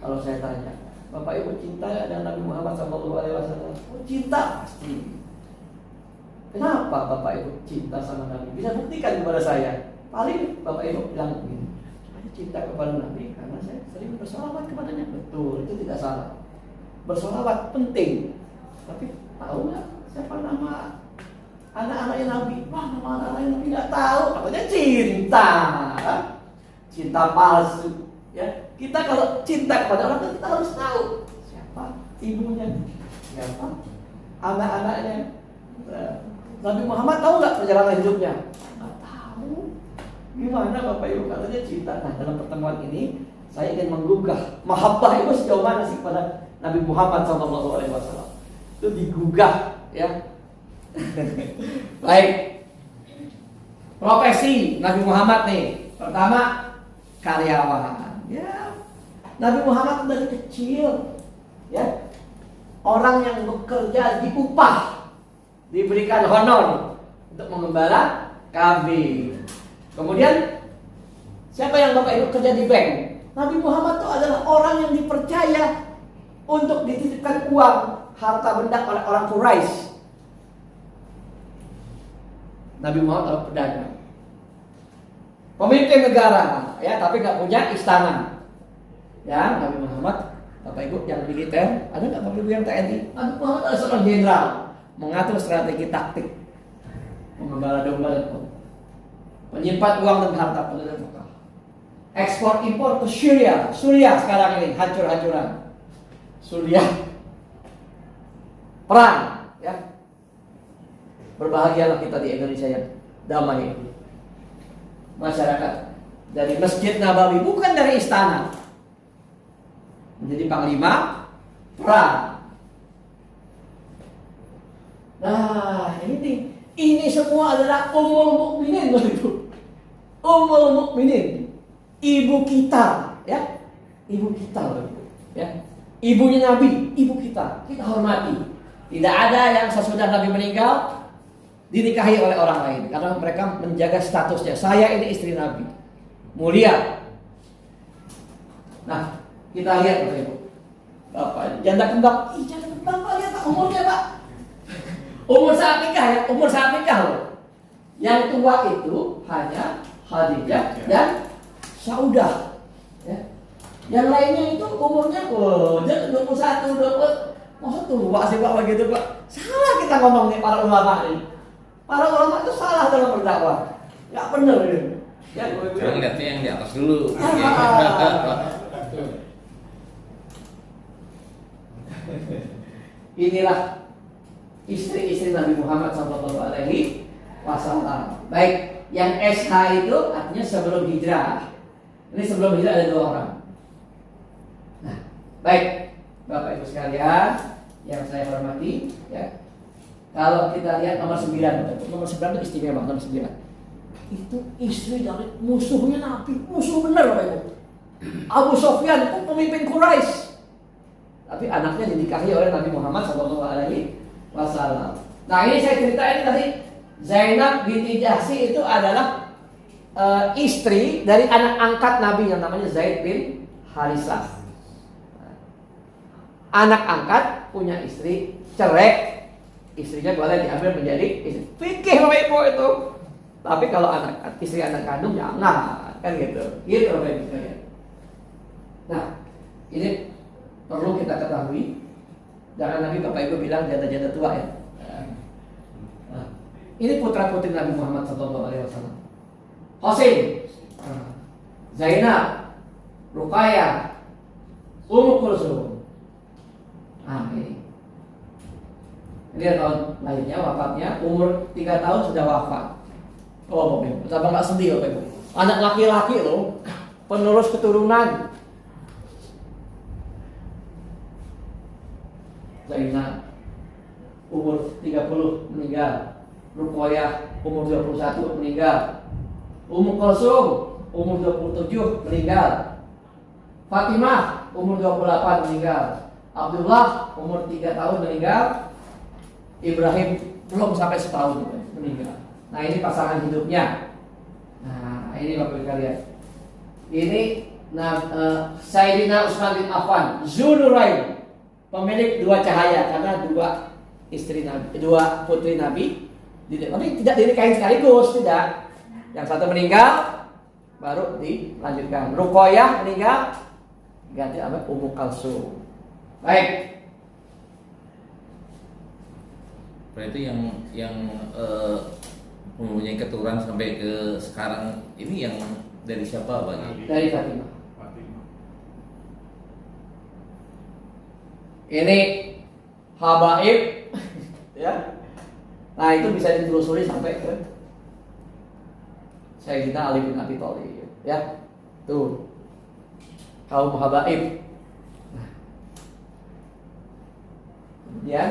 Speaker 2: Kalau saya tanya, Bapak Ibu cinta dengan Nabi Muhammad SAW? Oh, cinta pasti. Kenapa Bapak Ibu cinta sama Nabi? Bisa buktikan kepada saya. Paling Bapak Ibu bilang begini, saya cinta kepada Nabi karena saya sering bersolawat kepadanya. Betul, itu tidak salah. Bersolawat penting. Tapi tahu nggak siapa nama anak-anaknya Nabi? Wah, nama anak-anaknya Nabi nggak tahu. Katanya cinta. Cinta palsu. Ya, kita kalau cinta kepada orang kita harus tahu siapa ibunya, siapa anak-anaknya. Nabi Muhammad tahu nggak perjalanan hidupnya? Nggak tahu. Gimana Bapak Ibu katanya cinta? Nah, dalam pertemuan ini saya ingin menggugah mahabbah itu sejauh mana sih pada Nabi Muhammad SAW. Itu digugah, ya. Baik. Profesi Nabi Muhammad nih. Pertama, karyawan. Ya, Nabi Muhammad dari kecil, ya, orang yang bekerja diupah, diberikan honor untuk mengembala kambing. Kemudian siapa yang Bapak Ibu kerja di bank? Nabi Muhammad itu adalah orang yang dipercaya untuk dititipkan uang, harta benda oleh orang Quraisy. Nabi Muhammad adalah pedagang, pemimpin negara, ya, tapi nggak punya istana. Ya, Nabi Muhammad, Bapak Ibu yang militer, ada nggak Bapak Ibu yang TNI? Nabi Muhammad adalah seorang jenderal, mengatur strategi taktik, mengembala domba dan kambing, menyimpan uang dan harta penduduk Mekah, ekspor impor ke Syria. Suriah sekarang ini hancur-hancuran. Suriah perang, ya. Berbahagialah kita di Indonesia yang damai. Masyarakat dari Masjid Nabawi, bukan dari istana, menjadi panglima perang. Nah, ini semua adalah Ummul Mukminin, itu. Ummul Mukminin, ibu kita, ya. Ibu kita, ya. Ibunya Nabi, ibu kita hormati. Tidak ada yang sesudah Nabi meninggal dinikahi oleh orang lain, karena mereka menjaga statusnya. Saya ini istri Nabi, mulia. Nah, kita lihat Bapak Ibu, Bapak janda kembang, janda kembang Pak, lihat Pak umurnya Pak. Umur saat nikah, ya, umur saat nikah loh. Yang tua itu hanya Khadijah dan Saudah, ya. Yang lainnya itu umurnya 21, 20. Masa tua sih Pak begitu Pak? Salah kita ngomong nih para ulama ini. Para ulama itu salah dalam berdakwah, nggak benar ini. Ya,
Speaker 3: jangan lihatnya yang di atas dulu.
Speaker 2: Inilah istri-istri Nabi Muhammad SAW. Baik, yang SH itu artinya sebelum hijrah. Ini sebelum hijrah ada 2 orang. Nah, baik, Bapak Ibu sekalian yang saya hormati, ya. Kalau kita lihat nomor 9 itu istimewa, nomor 9. Itu istri dari musuhnya Nabi, musuh benar Bapak Ibu. Abu Sufyan itu pemimpin Quraisy. Tapi anaknya dinikahi oleh Nabi Muhammad SAW. Nah, ini saya ceritain tadi, Zainab binti Jahsy itu adalah istri dari anak angkat Nabi yang namanya Zaid bin Harisah. Anak angkat punya istri, cerai, istrinya boleh diambil menjadi istri. Fikih Bapak Ibu itu. Tapi kalau istri anak kandung jangan, kan gitu. Gitu Bapak Ibu sekalian. Nah, ini perlu kita ketahui. Jangan Nabi Bapak Ibu bilang janda-janda tua, ya. Nah, Ini putra putri Nabi Muhammad SAW. Husain, Zainab, Ruqayyah, Ummu Kulsum. Ini tahun lahirnya, wafatnya umur 3 tahun sudah wafat. Oh, Bapak Ibu, betapa nggak sedih Bapak Ibu. Anak laki-laki loh, penerus keturunan. Zainab umur 30 meninggal. Ruqayyah umur 21 meninggal. Ummu Kulsum umur 27 meninggal. Fatimah umur 28 meninggal. Abdullah umur 3 tahun meninggal. Ibrahim belum sampai setahun meninggal. Nah, ini pasangan hidupnya. Nah, ini Bapak Ibu sekalian. Ini Sayyidina Utsman bin Affan, Dzunurain, pemilik 2 cahaya, karena 2 istri Nabi, 2 putri Nabi. Tapi tidak dinikahin sekaligus, tidak. Yang satu meninggal, baru dilanjutkan. Ruqayyah meninggal, ganti apa? Ummu Kulsum. Baik.
Speaker 3: Berarti yang mempunyai keturunan sampai ke sekarang ini yang dari siapa Bang?
Speaker 2: Dari Fatimah. Ini habaib, ya. Nah, itu bisa ditelusuri sampai ke Sayyidina Ali bin Abi Thalib, ya. Tuh. Kaum habaib. Nah. Kemudian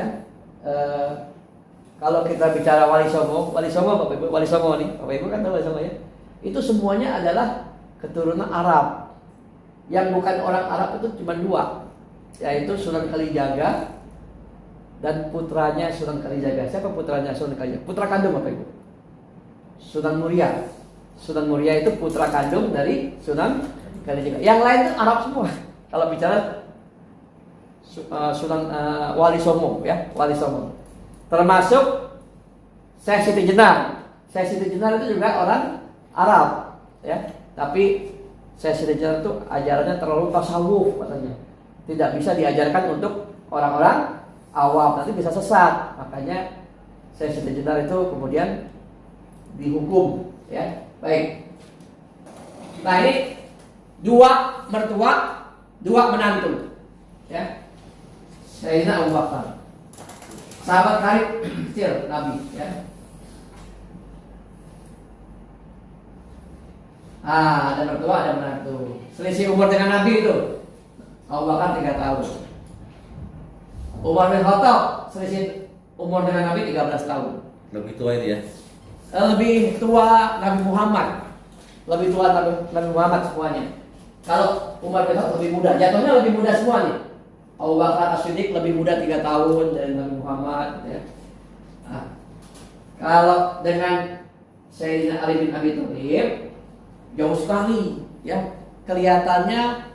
Speaker 2: kalau kita bicara wali songo Bapak Ibu, wali songo nih, Bapak Ibu kan tahu wali songo ya. Itu semuanya adalah keturunan Arab. Yang bukan orang Arab itu cuma 2, yaitu Sunan Kalijaga dan putranya Sunan Kalijaga. Siapa putranya Sunan Kalijaga? Putra kandung Bapak Ibu. Sunan Muria. Sunan Muria itu putra kandung dari Sunan Kalijaga. Yang lain itu Arab semua. Kalau bicara Sunan Wali Songo, ya, Wali Songo. Termasuk Syekh Siti Jenar. Syekh Siti Jenar itu juga orang Arab, ya. Tapi Syekh Siti Jenar itu ajarannya terlalu tasawuf katanya. Tidak bisa diajarkan untuk orang-orang awam, nanti bisa sesat. Makanya Syekh Siti Jenar itu kemudian dihukum, ya. Baik. Nah, ini 2 mertua, 2 menantu, ya. Sayyidina Abu Bakar, sahabat karib kecil Nabi, ya. Ada mertua, ada menantu. Selisih umur dengan Nabi itu Abu Bakar 3 tahun. Umar bin Khattab selisih umur dengan Nabi 13 tahun.
Speaker 3: Lebih tua itu ya?
Speaker 2: Lebih tua Nabi Muhammad. Lebih tua Nabi Muhammad semuanya. Kalau Umar bin Khattab lebih muda, jatuhnya lebih muda semua nih. Abu Bakar As-Siddiq lebih muda 3 tahun dari Nabi Muhammad, ya. Nah, kalau dengan Sayyidina Ali bin Abi Thalib jauh sekali, ya. Kelihatannya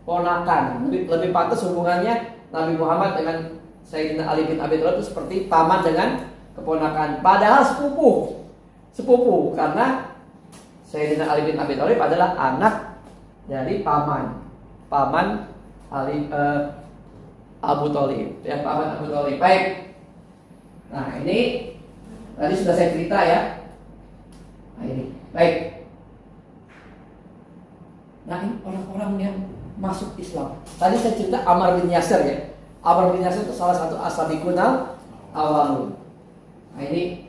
Speaker 2: ponakan. Lebih pantas hubungannya Nabi Muhammad dengan Sayyidina Ali bin Abi Thalib itu seperti paman dengan keponakan. Padahal sepupu karena Sayyidina Ali bin Abi Thalib adalah anak dari paman Ali Abu Thalib, ya, paman Abu Thalib. Baik. Nah, ini tadi sudah saya cerita, ya. Nah, ini. Baik. Nah, ini orang-orang yang masuk Islam. Tadi saya cerita Ammar bin Yasir, ya. Ammar bin Yasir itu salah satu as-sabiqun al-awwalun. Nah, ini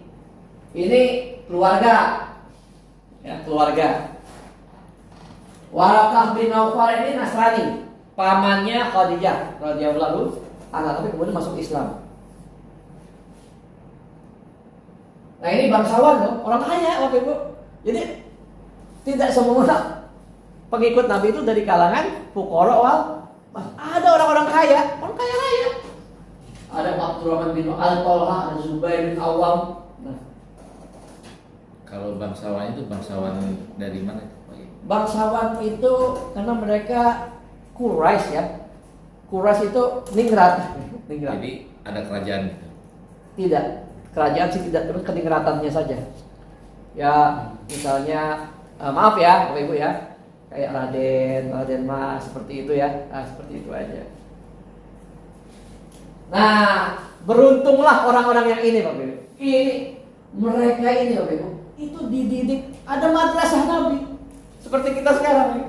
Speaker 2: keluarga, ya, keluarga. Waraqah bin Naufal ini Nasrani, pamannya Khadijah radhiyallahu anha, tapi kemudian masuk Islam. Nah, ini bangsawan loh, orang kaya Bapak Ibu. Jadi tidak semua pengikut Nabi itu dari kalangan fuqara wal ada orang-orang kaya, orang kaya raya. Ada Abdurrahman bin Al-Talha, ada Zubair bin Awam. Nah,
Speaker 3: kalau bangsawan itu bangsawan dari mana?
Speaker 2: Bangsawan itu karena mereka Quraisy, ya. Quraisy itu ningrat.
Speaker 3: Jadi ada kerajaan gitu.
Speaker 2: Tidak, kerajaan sih tidak, terus keningratannya saja. Ya, misalnya maaf ya, Bapak Ibu, ya. Kayak Raden Mas seperti itu, ya. Nah, seperti itu aja. Nah, beruntunglah orang-orang yang ini, Bapak Ibu. Ini Mereka ini Bapak Ibu, itu dididik, ada madrasah Nabi. Seperti kita sekarang ya.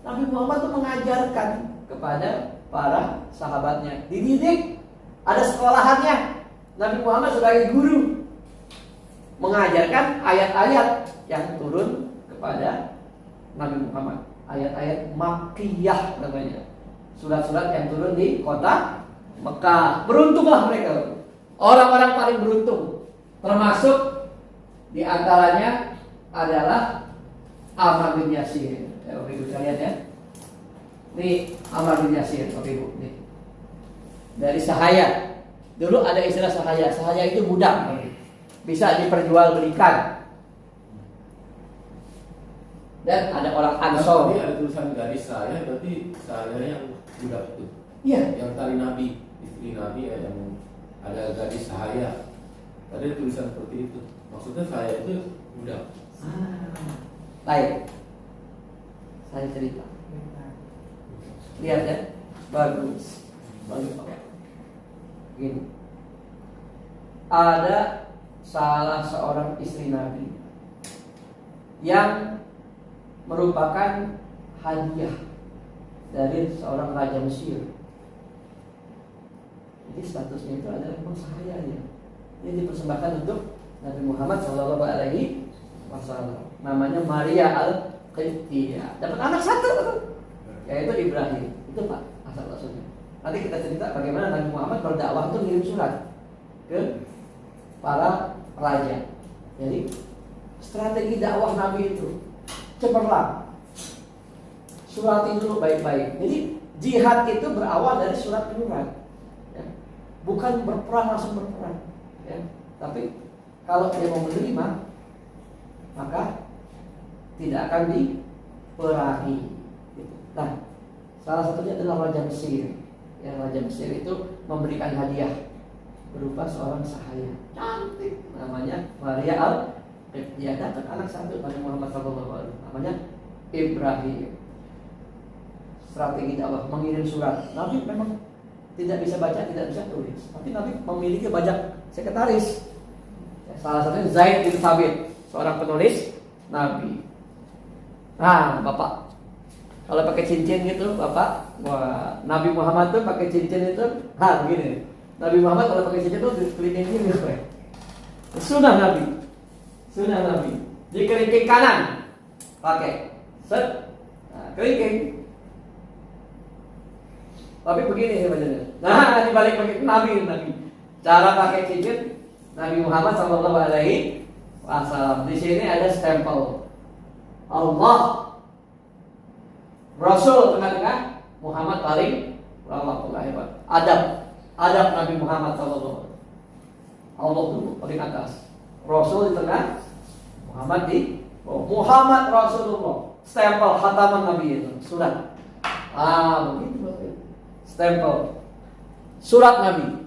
Speaker 2: Nabi Muhammad itu mengajarkan kepada para sahabatnya, dididik, ada sekolahannya. Nabi Muhammad sebagai guru mengajarkan ayat-ayat yang turun kepada Nabi Muhammad, ayat-ayat Makkiyah namanya, surat-surat yang turun di kota Mekah. Beruntunglah mereka, orang-orang paling beruntung. Termasuk di antaranya adalah Ammar bin Yasir. Bapak Ibu sekalian ya. Ini Ammar bin Yasir, Bapak Ibu. Nih. Dari sahaya. Dulu ada istilah sahaya. Sahaya itu budak. Bisa diperjualbelikan. Dan ada orang Ansor.
Speaker 6: Ini ada tulisan garis saya, berarti saya yang budak itu.
Speaker 2: Iya.
Speaker 6: Yang tali Nabi, istri Nabi ya, yang ada garis saya. Tadi ada tulisan seperti itu. Maksudnya saya itu budak.
Speaker 2: Baik. Saya cerita. Lihat ya. Bagus. Bagus Pak. Gini. Ada salah seorang istri Nabi yang merupakan hadiah dari seorang raja Mesir. Jadi statusnya itu adalah memang sahayanya. Dia dipersembahkan untuk Nabi Muhammad SAW. Namanya Maria Al-Qibtiyah. Dapat anak satu, yaitu Ibrahim. Itu Pak asal usulnya. Nanti kita cerita bagaimana Nabi Muhammad berdakwah itu ngirim surat ke para raja. Jadi strategi dakwah Nabi itu cemerlang. Surati dulu baik-baik. Jadi jihad itu berawal dari surat penyurat. Ya. Bukan berperang langsung berperang. Ya. Tapi kalau dia mau menerima, maka tidak akan diperangi. Nah, salah satunya adalah Raja Mesir. Ya, Raja Mesir itu memberikan hadiah berupa seorang sahaya cantik, namanya Maria Al-Qibtiyah. Dapat anak satu pada Muhammad SAW, namanya Ibrahim. Strategi dakwah, mengirim surat. Nabi memang tidak bisa baca, tidak bisa tulis, tapi Nabi memiliki banyak sekretaris. Salah satunya Zaid bin Thabit, seorang penulis Nabi. Nah, Bapak, kalau pakai cincin gitu, Bapak, wah, Nabi Muhammad tuh pakai cincin itu, begini. Nabi Muhammad kalau pakai cincin tuh kelingking gini, sunnah Nabi, sunnah Nabi. Di kelingking kanan pakai, set, kelingking. Tapi begini sebenarnya. Nah, dibalik pakai Nabi. Cara pakai cincin Nabi Muhammad SAW. Di sini ada stempel Allah, Rasul tengah-tengah, Muhammad paling rahmatullah hebat. Adab Nabi Muhammad SAW. Allah dulu paling atas, Rasul di tengah, Muhammad di bawah. Muhammad Rasulullah. Stempel khataman Nabi itu surat. Begitu Bapak. Stempel surat Nabi.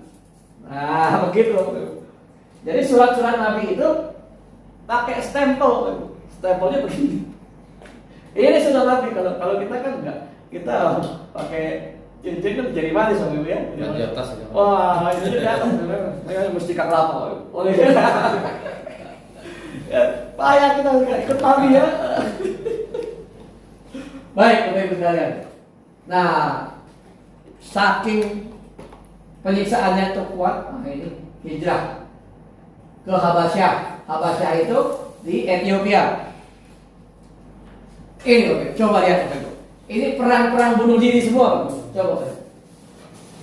Speaker 2: Nah, begitu. Jadi surat-surat Nabi itu pakai stempel. Stempelnya begini. Ini sudah Nabi. Kalau kita kan enggak. Kita pakai cincin kan jadi manis sama Ibu ya.
Speaker 3: Di atas aja.
Speaker 2: Wah, itu di atas. Memang mesti kak kelapa. Ya, payah kita enggak ikut Nabi ya. Baik, Bapak Ibu sekalian. Nah, saking penyiksaannya itu kuat, ini hijrah ke Habasyah. Habasyah itu di Ethiopia. Ini coba lihat, ini perang-perang bunuh diri semua. Coba,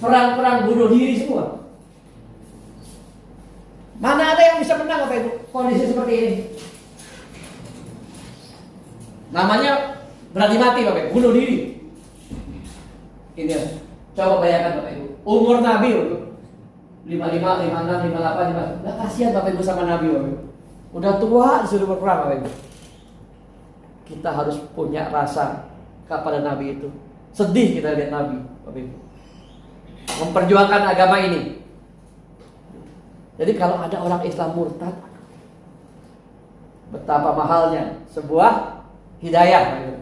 Speaker 2: perang-perang bunuh diri semua. Mana ada yang bisa menang Bapak Ibu? Kondisi seperti ini. Namanya berani mati Bapak Ibu, bunuh diri. Ini ya. Coba bayangkan Bapak Ibu, umur Nabi 55, 56, 58, 58. Udah kasihan Bapak Ibu sama Nabi Bapak Ibu. Udah tua disuruh berperang Bapak Ibu. Kita harus punya rasa kepada Nabi itu. Sedih kita lihat Nabi Bapak Ibu memperjuangkan agama ini. Jadi kalau ada orang Islam murtad, betapa mahalnya sebuah hidayah Bapak Ibu.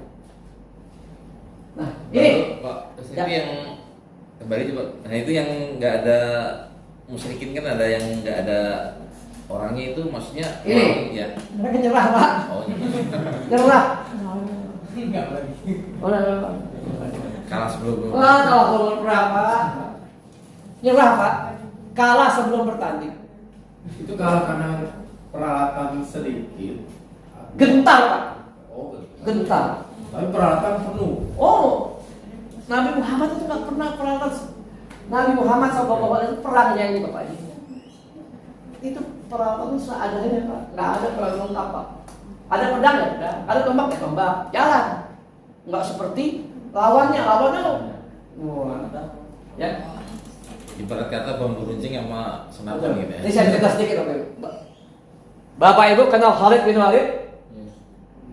Speaker 2: Nah, ini
Speaker 3: Pak, itu yang kembali coba. Nah, itu yang nggak ada musyrikin kan, ada yang nggak ada orangnya itu maksudnya
Speaker 2: Ini.
Speaker 3: orang, ya.
Speaker 2: Mereka nyerah, Pak.
Speaker 3: Oh, iya.
Speaker 2: Nyerah.
Speaker 3: Kalah sebelum.
Speaker 2: Wah, kalau belum berapa? Nyerah, Pak. Kalah sebelum bertanding.
Speaker 6: Itu kalah karena peralatan sedikit.
Speaker 2: Gentar, Pak.
Speaker 6: Oh,
Speaker 2: Gentar.
Speaker 6: tapi peralatan penuh.
Speaker 2: Oh, Nabi Muhammad itu nggak pernah peralatan. Nabi Muhammad SAW perang nyanyi Bapak ini. Itu peralatan seadanya Pak. Nggak ada peralatan lengkap Pak. Ada pedang ya pedang, ada tombak ya tombak, jalan. Nggak seperti lawannya wah, ya.
Speaker 3: Ibarat kata bambu runcing sama senapan gitu ya.
Speaker 2: Ini saya cerita sedikit Bapak Ibu. Bapak Ibu kenal Khalid bin Walid?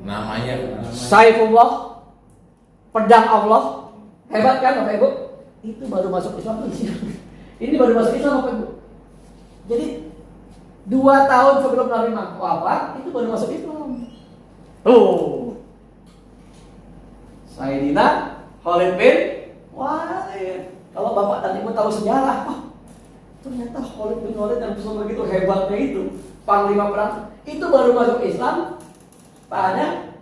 Speaker 3: Namanya.
Speaker 2: Saifullah, pedang Allah, hebat kan Bapak Ibu? Itu baru masuk Islam tuh. Ini baru masuk Islam Bapak Ibu. Jadi 2 tahun sebelum Nabi wafat itu baru masuk Islam. Oh, Sayyidina Khalid bin Walid. Kalau Bapak dan Ibu tahu sejarah, ternyata Khalid bin Walid yang begitu hebatnya itu panglima perang itu baru masuk Islam pada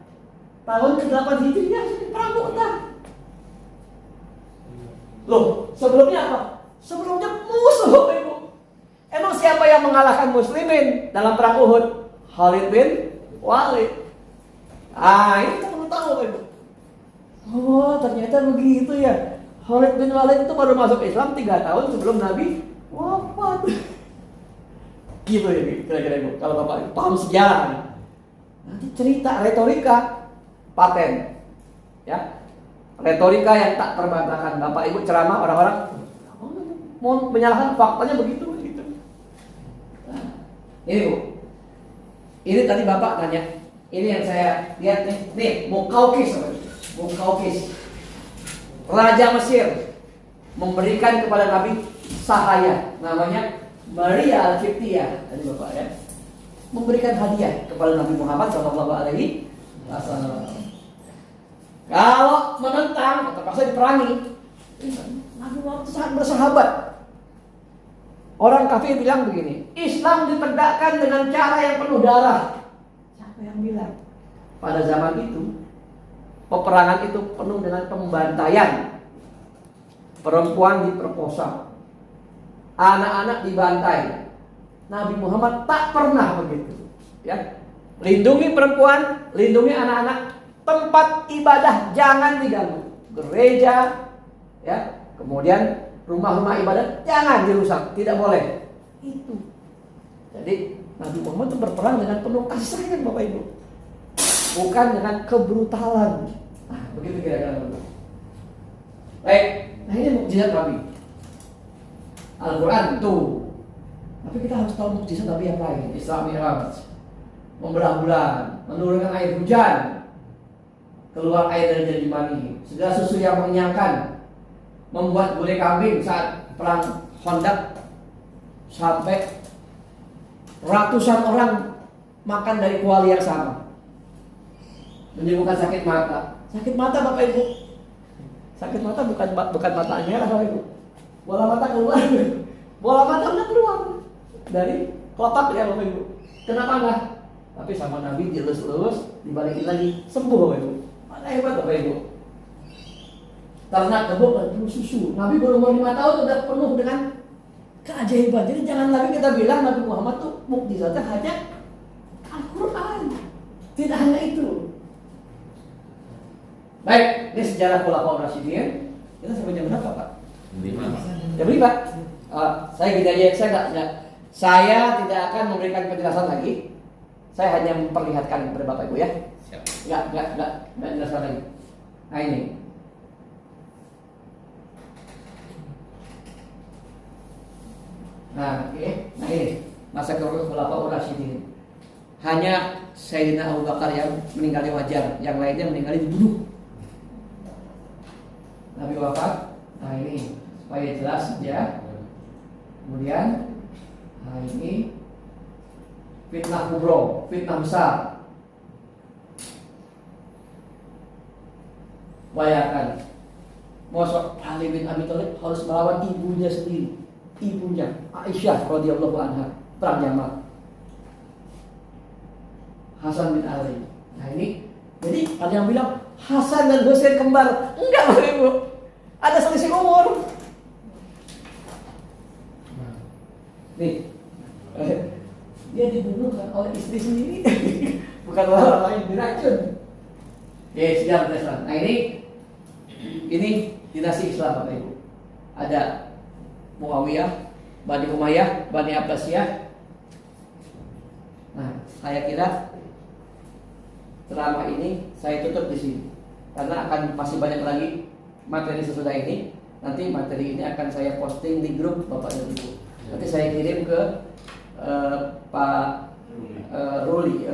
Speaker 2: tahun ke-8 Hijriah di perang Mu'tah. Loh, sebelumnya apa? Sebelumnya musuh Bapak Ibu. Emang siapa yang mengalahkan muslimin dalam perang Uhud? Khalid bin Walid. Ini kita perlu tahu Bapak Ibu. Oh, ternyata begitu ya. Khalid bin Walid itu baru masuk Islam 3 tahun sebelum Nabi wafat. Gitu ya kira-kira Ibu. Kalau Bapak Ibu paham sejarah nih. Nanti cerita retorika paten. Ya. Retorika yang tak terbantahkan. Bapak Ibu ceramah orang-orang mau menyalahkan faktanya begitu. Nah, ini Bu. Ini tadi Bapak tanya. Ini yang saya lihat nih. Nih, Muqawqis. Muqawqis. Raja Mesir memberikan kepada Nabi sahaya, namanya Maria Al-Qibtiyah. Tadi Bapak ya. Memberikan hadiah kepada Nabi Muhammad SAW. Kalau menentang, terpaksa diperangi. Nabi Muhammad sangat bersahabat. Orang kafir bilang begini, Islam ditegakkan dengan cara yang penuh darah. Siapa yang bilang? Pada zaman itu, peperangan itu penuh dengan pembantaian. Perempuan diperkosa, anak-anak dibantai. Nabi Muhammad tak pernah begitu. Ya, lindungi perempuan, lindungi anak-anak. Tempat ibadah jangan diganggu. Gereja, ya, kemudian rumah-rumah ibadah jangan dirusak, tidak boleh. Itu. Jadi Nabi Muhammad itu berperang dengan penuh kasih sayang Bapak Ibu, bukan dengan kebrutalan. Begitu kira-kira. Baik, nah ini mukjizat Nabi. Al-Quran tuh. Tapi kita harus tahu mukjizat Nabi yang lain. Isra Mi'raj, membelah bulan, menurunkan air hujan, keluar air dari jadi mani, segala susu yang mengenyangkan, membuat gulai kambing saat perang Khandaq, sampai ratusan orang makan dari kuali yang sama, menyembuhkan sakit mata. Sakit mata Bapak Ibu, sakit mata bukan mata merah Bapak Ibu, bola mata keluar, bola mata udah keluar dari kelopak ya Bapak Ibu. Kenapa enggak? Tapi sama Nabi dilus-lus, dibalikin lagi, sembuh Bapak Ibu. Mana hebat Bapak Ibu. Ternak kebo penuh susu. Nabi berumur 5 tahun sudah penuh dengan keajaiban. Jadi jangan lagi kita bilang Nabi Muhammad tuh mukjizatnya hanya Al-Quran. Tidak hanya itu. Baik, ini sejarah Khulafaur Rasyidin. Kita sampai jam berapa Pak?
Speaker 3: 5.
Speaker 2: Jam 5. Saya gini aja, saya tidak akan memberikan penjelasan lagi. Saya hanya memperlihatkan kepada Bapak Ibu ya.
Speaker 3: Siap.
Speaker 2: Enggak jelaskan lagi. Nah ini. Nah ini masa Khulafaur Rasyidin. Hanya Sayyidina Abu Bakar yang meninggalnya wajar, yang lainnya meninggalnya dibunuh. Nabi wafat. Nah ini supaya jelas ya. Kemudian, nah ini fitnah kubro, fitnah besar. Bayangkan, Mosok Ali bin Abi Thalib harus melawan ibunya sendiri, ibunya Aisyah radhiyallahu anha, perang Yaman. Hasan bin Ali. Nah ini, jadi ada yang bilang Hasan dan Husain kembar. Enggak Bapak Ibu, ada selisih umur. Nih, dia dibunuh kan oleh istri sendiri, bukan orang lain, diracun. Ya, sejarah Islam. Nah ini dinasti Islam Bapak Ibu. Ada Muawiyah, Bani Umayyah, Bani Abbasiyah. Nah, saya kira ceramah ini saya tutup di sini karena akan masih banyak lagi materi sesudah ini. Nanti materi ini akan saya posting di grup Bapak dan Ibu. Nanti saya kirim ke Pak Ruli,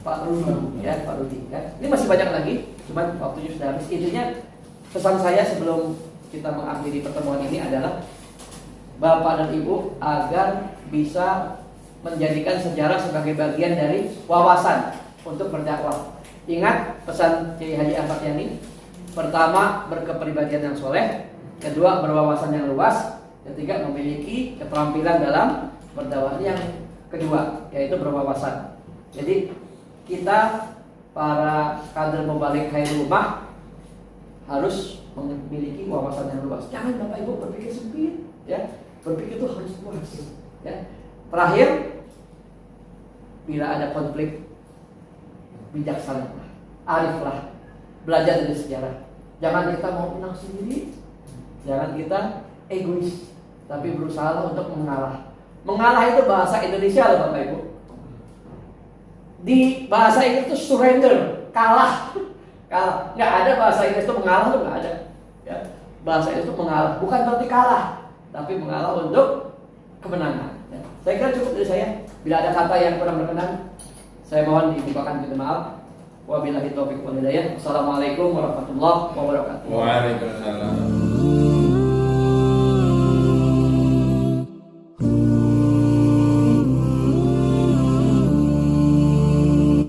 Speaker 2: Pak Rudi ya, Pak Rudi ya. Ini masih banyak lagi, cuman waktunya sudah habis. Intinya pesan saya sebelum kita mengakhiri pertemuan ini adalah Bapak dan Ibu agar bisa menjadikan sejarah sebagai bagian dari wawasan untuk berdakwah. Ingat pesan Kiai Haji Ahmad Yani, pertama berkepribadian yang soleh, kedua berwawasan yang luas, ketiga memiliki keterampilan dalam berdakwah. Yang kedua yaitu berwawasan. Jadi kita para kader mubalik khairul ummah harus memiliki wawasan yang luas. Jangan Bapak Ibu berpikir sempit, ya. Berpikir itu harus luas, ya. Terakhir, bila ada konflik, bijaksanalah, ariflah, belajar dari sejarah. Jangan kita mau menang sendiri, jangan kita egois, tapi berusaha untuk mengalah. Mengalah itu bahasa Indonesia loh Bapak Ibu. Di bahasa Inggris itu surrender, kalah. Kalah. Nggak ada bahasa Inggris itu mengalah, itu nggak ada. Ya. Bahasa Inggris itu mengalah, bukan berarti kalah, tapi mengalah untuk kemenangan. Ya. Saya kira cukup dari saya. Bila ada kata yang kurang berkenan, saya mohon dibukakan pintu maaf. Wabillahi taufiq wal hidayah. Wassalamualaikum warahmatullahi wabarakatuh.
Speaker 3: Waalaikumsalam.